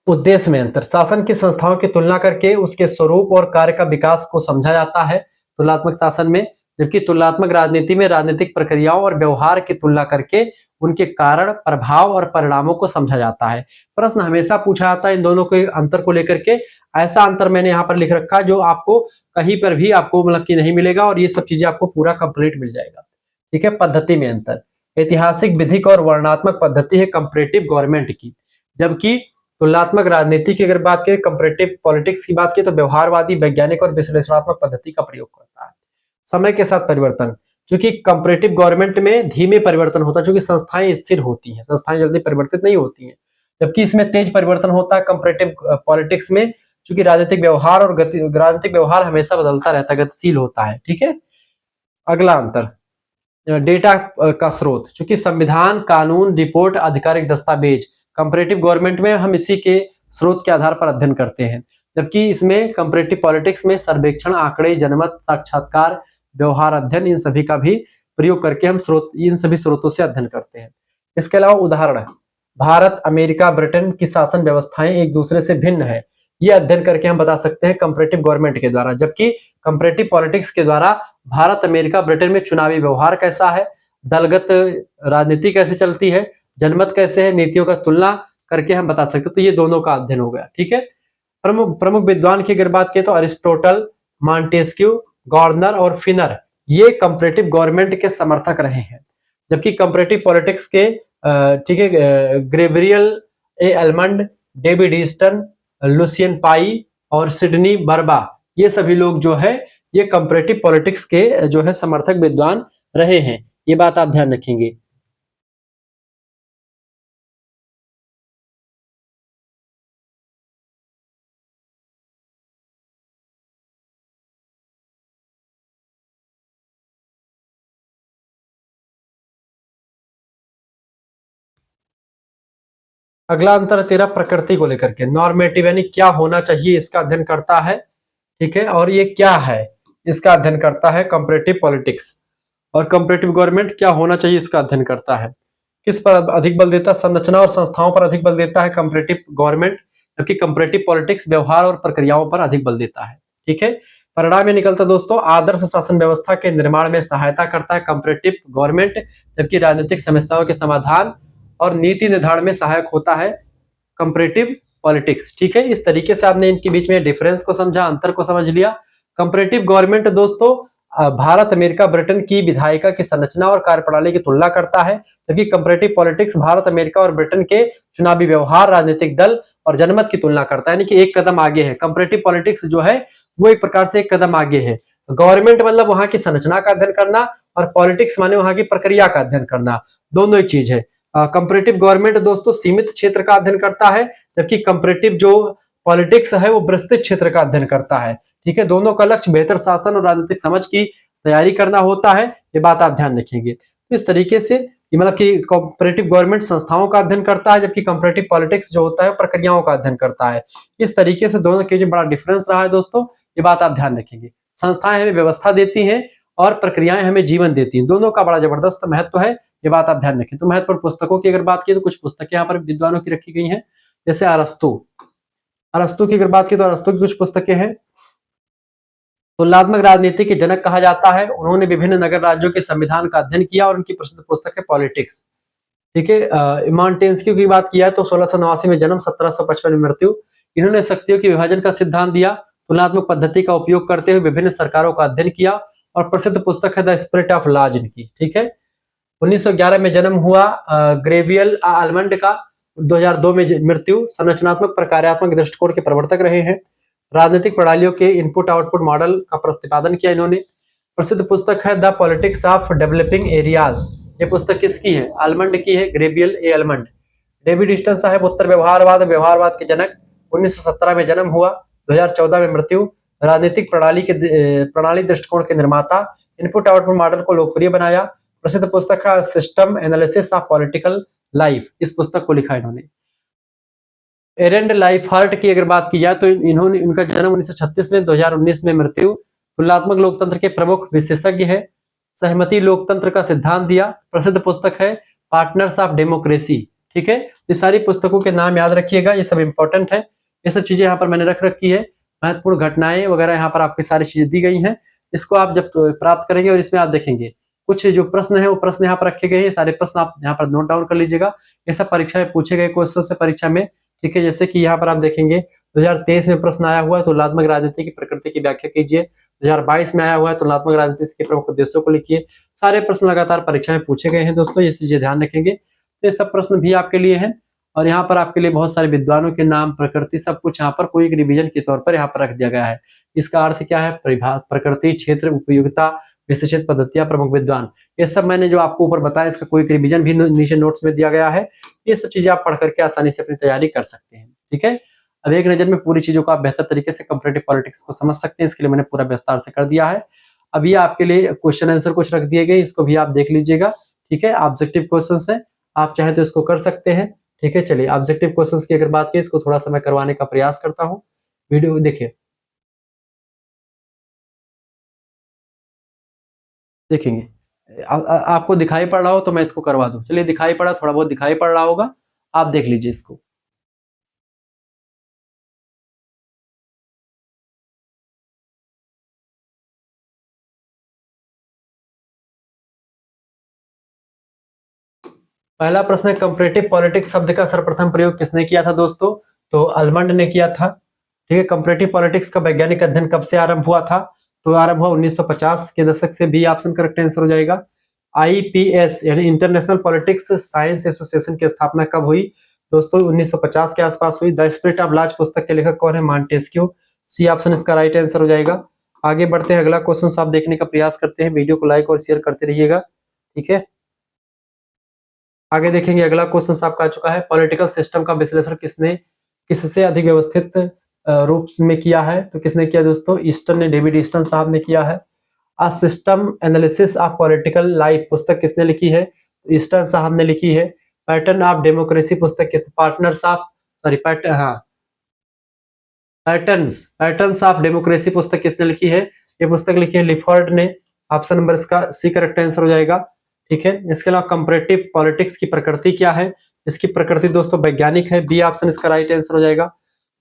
उद्देश्य में अंतर, शासन की संस्थाओं की तुलना करके उसके स्वरूप और कार्य का विकास को समझा जाता है तुलनात्मक शासन में, जबकि तुलनात्मक राजनीति में राजनीतिक प्रक्रियाओं और व्यवहार की तुलना करके उनके कारण, प्रभाव और परिणामों को समझा जाता है। प्रश्न हमेशा पूछा जाता है इन दोनों के अंतर को लेकर के। ऐसा अंतर मैंने यहाँ पर लिख रखा है जो आपको कहीं पर भी आपको मतलब कि नहीं मिलेगा, और ये सब चीजें आपको पूरा कंप्लीट मिल जाएगा। ठीक है। पद्धति में अंतर, ऐतिहासिक, विधिक और वर्णनात्मक पद्धति है कंपैरेटिव गवर्नमेंट की, जबकि तुलनात्मक राजनीति की अगर बात करें, कंपैरेटिव पॉलिटिक्स की बात करें तो व्यवहारवादी, वैज्ञानिक और विश्लेषणात्मक पद्धति का प्रयोग करता है। समय के साथ परिवर्तन, क्योंकि कंपैरेटिव गवर्नमेंट में धीमे परिवर्तन होता है, क्योंकि संस्थाएं स्थिर होती हैं, संस्थाएं जल्दी परिवर्तित नहीं होती हैं, जबकि इसमें तेज परिवर्तन होता है कंपैरेटिव पॉलिटिक्स में, क्योंकि राजनीतिक व्यवहार और राजनीतिक व्यवहार हमेशा बदलता रहता है, गतिशील होता है। ठीक है। अगला अंतर, डेटा का स्रोत, क्योंकि संविधान, कानून, रिपोर्ट, आधिकारिक दस्तावेज कंपैरेटिव गवर्नमेंट में हम इसी के स्रोत के आधार पर अध्ययन करते हैं, जबकि इसमें कंपैरेटिव पॉलिटिक्स में सर्वेक्षण, आंकड़े, जनमत, साक्षात्कार, व्यवहार अध्ययन, इन सभी का भी प्रयोग करके हम इन सभी स्रोतों से अध्ययन करते हैं। इसके अलावा उदाहरण, भारत, अमेरिका, ब्रिटेन की शासन व्यवस्थाएं एक दूसरे से भिन्न है, ये अध्ययन करके हम बता सकते हैं कंपैरेटिव गवर्नमेंट के द्वारा। जबकि कंपैरेटिव पॉलिटिक्स के द्वारा भारत, अमेरिका, ब्रिटेन में चुनावी व्यवहार कैसा है, दलगत राजनीति कैसे चलती है, जनमत कैसे है, नीतियों का तुलना करके हम बता सकते हैं। तो ये दोनों का अध्ययन हो गया। ठीक है। प्रमुख विद्वान की अगर बात करें तो अरिस्टोटल, मॉन्टेस्क्यू, गॉर्डनर और फिनर ये कंपैरेटिव गवर्नमेंट के समर्थक रहे हैं, जबकि कंपैरेटिव पॉलिटिक्स के ठीक है ग्रेवियल ए एलमंड, डेविड ईस्टन, लुसियन पाई और सिडनी बर्बा, ये सभी लोग जो है ये कंपैरेटिव पॉलिटिक्स के जो है समर्थक विद्वान रहे हैं। ये बात आप ध्यान रखेंगे। अगला अंतर तेरा प्रकृति को लेकर के, नॉर्मेटिव यानी क्या होना चाहिए इसका अध्ययन करता है। ठीक है। और ये क्या है इसका अध्ययन करता है कंपैरेटिव पॉलिटिक्स, और कंपैरेटिव गवर्नमेंट क्या होना चाहिए इसका अध्ययन करता है। किस पर अधिक बल देता है, संरचना और संस्थाओं पर अधिक बल देता है कंपैरेटिव गवर्नमेंट, जबकि कंपैरेटिव पॉलिटिक्स व्यवहार और प्रक्रियाओं पर अधिक बल देता है। ठीक है। परिणाम में निकलता दोस्तों, आदर्श शासन व्यवस्था के निर्माण में सहायता करता है कंपैरेटिव गवर्नमेंट, जबकि राजनीतिक समस्याओं के समाधान और नीति निर्धारण में सहायक होता है कंपैरेटिव पॉलिटिक्स। ठीक है। इस तरीके से आपने इनके बीच में डिफरेंस को समझा, अंतर को समझ लिया। कंपैरेटिव गवर्नमेंट दोस्तों भारत, अमेरिका, ब्रिटेन की विधायिका की संरचना और कार्यप्रणाली की तुलना करता है, जबकि कंपैरेटिव पॉलिटिक्स भारत, अमेरिका और ब्रिटेन के चुनावी व्यवहार, राजनीतिक दल और जनमत की तुलना करता है, यानी कि एक कदम आगे है। कंपैरेटिव पॉलिटिक्स जो है वो एक प्रकार से एक कदम आगे है। गवर्नमेंट मतलब वहां की संरचना का अध्ययन करना, और पॉलिटिक्स माने वहां की प्रक्रिया का अध्ययन करना, दोनों एक चीज है। कंपैरेटिव गवर्नमेंट दोस्तों सीमित क्षेत्र का अध्ययन करता है, जबकि कंपैरेटिव जो पॉलिटिक्स है वो विस्तृत क्षेत्र का अध्ययन करता है। ठीक है। दोनों का लक्ष्य बेहतर शासन और राजनीतिक समझ की तैयारी करना होता है, ये बात आप ध्यान रखेंगे। तो इस तरीके से मतलब कि कंपैरेटिव गवर्नमेंट संस्थाओं का अध्ययन करता है, जबकि कंपैरेटिव पॉलिटिक्स जो होता है प्रक्रियाओं का अध्ययन करता है। इस तरीके से दोनों के बीच बड़ा डिफरेंस रहा है दोस्तों, ये बात आप ध्यान रखेंगे। संस्थाएं हमें व्यवस्था देती हैं और प्रक्रियाएं हमें जीवन देती हैं, दोनों का बड़ा जबरदस्त महत्व है, ये बात आप ध्यान रखें। तो महत्वपूर्ण पुस्तकों की अगर बात की तो कुछ पुस्तकें यहाँ पर विद्वानों की रखी गई हैं, जैसे अरस्तु। अरस्तु की अगर बात की तो अरस्तु की कुछ पुस्तकें हैं। तुलनात्मक राजनीति के जनक कहा जाता है, उन्होंने विभिन्न नगर राज्यों के संविधान का अध्ययन किया और उनकी प्रसिद्ध पुस्तक है पॉलिटिक्स। ठीक है। मॉन्टेस्क्यू की बात किया तो 1689 में जन्म, 1755 में मृत्यु। इन्होंने शक्तियों के विभाजन का सिद्धांत दिया, तुलनात्मक पद्धति का उपयोग करते हुए विभिन्न सरकारों का अध्ययन किया, और प्रसिद्ध पुस्तक है द स्पिरिट ऑफ लॉज इनकी। ठीक है। 1911 में जन्म हुआ ग्रेवियल आलमंड का, 2002 में मृत्यु। संरचनात्मक प्रकार्यात्मक दृष्टिकोण के प्रवर्तक रहे हैं, राजनीतिक प्रणालियों के इनपुट आउटपुट मॉडल का प्रतिपादन किया इन्होंने। प्रसिद्ध पुस्तक है the politics of developing areas, ये पुस्तक किसकी है, आलमंड की है, ग्रेवियल ए आलमंड। डेविड ईस्टन साहब उत्तर व्यवहारवाद, व्यवहारवाद के जनक, 1917 में जन्म हुआ, 2014 में मृत्यु। राजनीतिक प्रणाली दृष्टिकोण के निर्माता, इनपुट आउटपुट मॉडल को लोकप्रिय बनाया। प्रसिद्ध पुस्तक है system analysis of political life, इस पुस्तक को लिखा इन्होंने। एरेंड लाइफहार्ट की अगर बात की जाए तो इन्होंने, इनका जन्म 1936 में, 2019 में मृत्यु। तुलनात्मक लोकतंत्र के प्रमुख विशेषज्ञ है, सहमति लोकतंत्र का सिद्धांत दिया। प्रसिद्ध पुस्तक है पार्टनर्स ऑफ डेमोक्रेसी। ठीक है। ये सारी पुस्तकों के नाम याद रखिएगा, ये सब इंपॉर्टेंट है। ये सब चीजें यहाँ पर मैंने रख रखी है, महत्वपूर्ण घटनाएं वगैरह यहाँ पर आपकी सारी चीजें दी गई हैं। इसको आप जब प्राप्त करेंगे और इसमें आप देखेंगे कुछ जो प्रश्न है वो प्रश्न यहाँ पर रखे गए हैं, सारे प्रश्न आप यहाँ पर नोट डाउन कर लीजिएगा। ये सब परीक्षा में पूछे गए क्वेश्चन से परीक्षा में, ठीक है। जैसे कि यहाँ पर आप देखेंगे 2023 में प्रश्न आया हुआ है, तुलनात्मक राजनीति की प्रकृति की व्याख्या कीजिए। 2022 में आया हुआ है, तुलनात्मक राजनीति के प्रमुख उद्देश्यों को लिखिए। सारे प्रश्न लगातार परीक्षा में पूछे गए हैं दोस्तों, ये चीजें ध्यान रखेंगे। तो ये सब प्रश्न भी आपके लिए हैं और यहाँ पर आपके लिए बहुत सारे विद्वानों के नाम, प्रकृति, सब कुछ यहाँ पर कोई एक रिवीजन के तौर पर यहाँ पर रख दिया गया है। इसका अर्थ क्या है? प्रकृति, क्षेत्र, उपयोगिता, विशेषित पद्धतियां, प्रमुख विद्वान, ये सब मैंने जो आपको ऊपर बताया, इसका कोई एक रिवीजन भी नीचे नोट्स में दिया गया है। ये सब चीजें आप पढ़ करके आसानी से अपनी तैयारी कर सकते हैं, ठीक है। अब एक नजर में पूरी चीजों को आप बेहतर तरीके से कंपैरेटिव पॉलिटिक्स को समझ सकते हैं, इसके लिए मैंने पूरा विस्तार से कर दिया है। अब ये आपके लिए क्वेश्चन आंसर कुछ रख दिए गए, इसको भी आप देख लीजिएगा, ठीक है। ऑब्जेक्टिव क्वेश्चन है, आप चाहे तो इसको कर सकते हैं, ठीक है। चलिए ऑब्जेक्टिव क्वेश्चंस की अगर बात की, इसको थोड़ा सा मैं करवाने का प्रयास करता हूँ। वीडियो देखिए, देखेंगे आपको दिखाई पड़ रहा हो तो मैं इसको करवा दूं। चलिए, दिखाई पड़ा, थोड़ा बहुत दिखाई पड़ रहा होगा, आप देख लीजिए इसको। पहला प्रश्न है, कंपैरेटिव पॉलिटिक्स शब्द का सर्वप्रथम प्रयोग किसने किया था दोस्तों? तो अल्मंड ने किया था, ठीक है। कंपैरेटिव पॉलिटिक्स का वैज्ञानिक अध्ययन कब से आरंभ हुआ था? तो आरंभ हुआ 1950 के दशक से, बी ऑप्शन करेक्ट आंसर हो जाएगा। आईपीएस यानी इंटरनेशनल पॉलिटिक्स साइंस एसोसिएशन की स्थापना कब हुई? दोस्तों 1950 के आसपास हुई। द स्पिरिट ऑफ लॉज पुस्तक के लेखक कौन है? मॉन्टेस्क्यू, सी ऑप्शन इसका राइट आंसर हो जाएगा। आगे बढ़ते हैं, अगला क्वेश्चन आप देखने का प्रयास करते हैं, वीडियो को लाइक और शेयर करते रहिएगा, ठीक है। आगे देखेंगे, अगला क्वेश्चन आपका आ चुका है, पॉलिटिकल सिस्टम का विश्लेषण किसने, किससे अधिक व्यवस्थित रूप में किया है? तो किसने किया दोस्तों? ईस्टन ने, डेविड ईस्टन साहब ने किया है। A system analysis of political life पुस्तक किसने लिखी है? ईस्टन साहब ने लिखी है। पैटर्न ऑफ डेमोक्रेसी पुस्तक किस, पार्टनर्स ऑफ, सॉरी पैटर्न, हाँ, पैटर्न्स ऑफ डेमोक्रेसी पुस्तक किसने लिखी है? ये पुस्तक लिखी है लिफर्ड ने, ऑप्शन नंबर इसका सी करेक्ट आंसर हो जाएगा, ठीक है। इसके अलावा कंपैरेटिव पॉलिटिक्स की प्रकृति क्या है? इसकी प्रकृति दोस्तों वैज्ञानिक है, बी ऑप्शन इसका राइट आंसर हो जाएगा।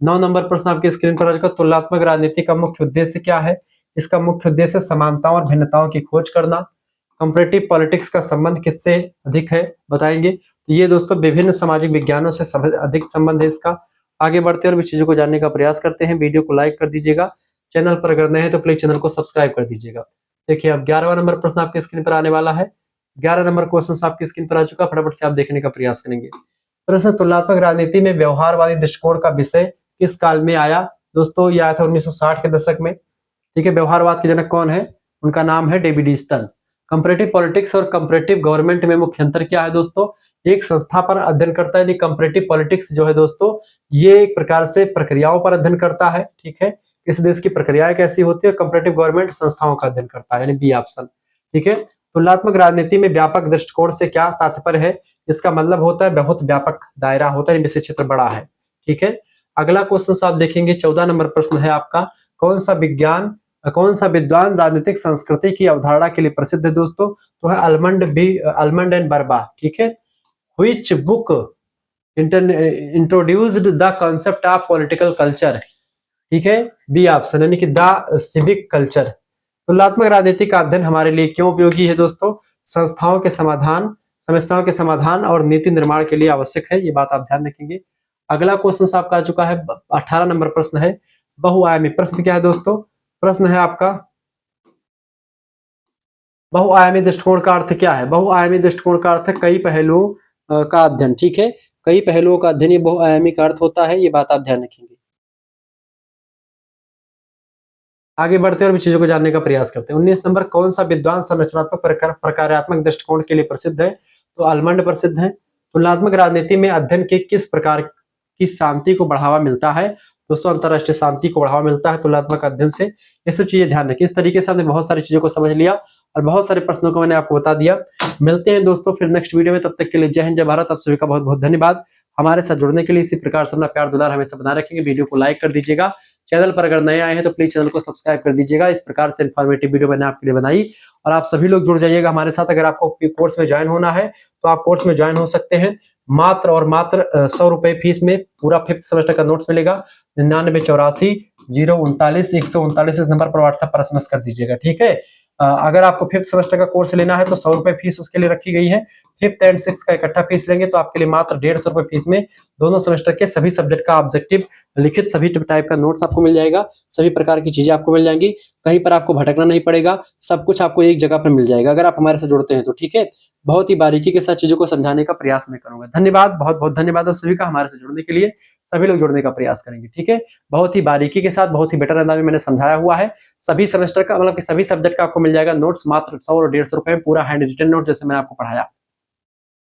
9 नंबर प्रश्न आपकी स्क्रीन पर आ जाएगा, तुलनात्मक राजनीति का मुख्य उद्देश्य क्या है? इसका मुख्य उद्देश्य समानताओं और भिन्नताओं की खोज करना। कंपैरेटिव पॉलिटिक्स का संबंध किससे अधिक है, बताएंगे। तो ये दोस्तों विभिन्न सामाजिक विज्ञानों से अधिक संबंध है इसका। आगे बढ़ते और भी चीजों को जानने का प्रयास करते हैं। वीडियो को लाइक कर दीजिएगा, चैनल पर अगर नए हैं तो प्लीज चैनल को सब्सक्राइब कर दीजिएगा। देखिए, अब 11वां नंबर प्रश्न आपके स्क्रीन पर आने वाला है। 11 नंबर क्वेश्चन आपकी स्क्रीन पर आ चुका, फटाफट से आप देखने का प्रयास करेंगे। प्रश्न, तुलनात्मक राजनीति में व्यवहारवादी दृष्टिकोण का विषय किस काल में आया? दोस्तों ये आया था 1960 के दशक में, ठीक है। व्यवहारवाद के जनक कौन है? उनका नाम है डेविड ईस्टन। कंपैरेटिव पॉलिटिक्स और कंपैरेटिव गवर्नमेंट में मुख्य अंतर क्या है दोस्तों? एक संस्था पर अध्ययन करता है, यानी कंपैरेटिव पॉलिटिक्स जो है दोस्तों, ये एक प्रकार से प्रक्रियाओं पर अध्ययन करता है, ठीक है। किस देश की प्रक्रियाएं कैसी होती है? कंपैरेटिव गवर्नमेंट संस्थाओं का अध्ययन करता है, यानी बी ऑप्शन, ठीक है। तुलनात्मक राजनीति में व्यापक दृष्टिकोण से क्या तात्पर्य है? इसका मतलब होता है बहुत व्यापक दायरा होता है, विषय क्षेत्र बड़ा है, ठीक है। अगला क्वेश्चन आप देखेंगे, 14 नंबर प्रश्न है आपका, कौन सा विद्वान राजनीतिक संस्कृति की अवधारणा के लिए प्रसिद्ध है दोस्तों? तो है अल्मंड एंड बर्बा, ठीक है। Which book introduced the concept of political culture, ठीक है, बी ऑप्शन, यानी कि द सिविक कल्चर। तुलनात्मक राजनीति का अध्ययन हमारे लिए क्यों उपयोगी है दोस्तों? समस्याओं के समाधान और नीति निर्माण के लिए आवश्यक है, ये बात आप ध्यान रखेंगे। अगला क्वेश्चन आपका आ चुका है, 18 नंबर प्रश्न है, बहुआयामी। प्रश्न क्या है दोस्तों? प्रश्न है आपका, बहुआयामी दृष्टिकोण का अर्थ क्या है? बहुआयामी दृष्टिकोण का अर्थ है कई पहलुओं का अध्ययन, ठीक है। कई पहलुओं का अध्ययन ये बहुआयामी का अर्थ होता है, ये बात आप ध्यान रखेंगे। आगे बढ़ते और भी चीजों को जानने का प्रयास करते हैं। 19 नंबर, कौन सा विद्वान संरचनात्मक प्रकार्यात्मक दृष्टिकोण के लिए प्रसिद्ध है? तो अल्मंड प्रसिद्ध है। तुलनात्मक राजनीति में अध्ययन के किस प्रकार की शांति को बढ़ावा मिलता है? दोस्तों अंतरराष्ट्रीय शांति को बढ़ावा मिलता है तुलनात्मक अध्ययन से। ये सब चीजें ध्यान रखिए। इस तरीके से हमने बहुत सारी चीजों को समझ लिया और बहुत सारे प्रश्नों को मैंने आपको बता दिया। मिलते हैं दोस्तों फिर नेक्स्ट वीडियो में, तब तक के लिए जय हिंद, जय भारत। आप सभी का बहुत बहुत धन्यवाद हमारे साथ जुड़ने के लिए। इसी प्रकार से अपना प्यार दुलार हमेशा बनाए रखेंगे। वीडियो को लाइक कर दीजिएगा, चैनल पर अगर नए आए हैं तो प्लीज चैनल को सब्सक्राइब कर दीजिएगा। इस प्रकार से इन्फॉर्मेटिव वीडियो मैंने आपके लिए बनाई और आप सभी लोग जुड़ जाइएगा हमारे साथ। अगर आपको कोर्स में ज्वाइन होना है तो आप कोर्स में ज्वाइन हो सकते हैं, मात्र और मात्र 100 रुपए फीस में पूरा 5th सेमेस्टर का नोट्स मिलेगा। 9984 039 इस नंबर पर व्हाट्सएप पर एसएमएस कर दीजिएगा, ठीक है। अगर आपको 5th सेमेस्टर का कोर्स लेना है तो 100 रुपए फीस उसके लिए रखी गई है। 5th एंड 6th का इकट्ठा फीस लेंगे तो आपके लिए मात्र 150 रुपए फीस में दोनों सेमेस्टर के सभी सब्जेक्ट का ऑब्जेक्टिव लिखित सभी टाइप का नोट्स आपको मिल जाएगा, सभी प्रकार की चीजें आपको मिल जाएंगी, कहीं पर आपको भटकना नहीं पड़ेगा, सब कुछ आपको एक जगह पर मिल जाएगा अगर आप हमारे से जुड़ते हैं तो, ठीक है। बहुत ही बारीकी के साथ चीजों को समझाने का प्रयास मैं करूंगा। धन्यवाद, बहुत बहुत धन्यवाद आप सभी का हमारे से जुड़ने के लिए। सभी लोग जुड़ने का प्रयास करेंगे, ठीक है। बहुत ही बारीकी के साथ, बहुत ही बेटर अंदाज में मैंने समझाया हुआ है। सभी सेमेस्टर का मतलब कि सभी सब्जेक्ट का आपको मिल जाएगा नोट्स मात्र 100 और 150 रुपए में, पूरा हैंड रिटन नोट जैसे मैंने आपको पढ़ाया।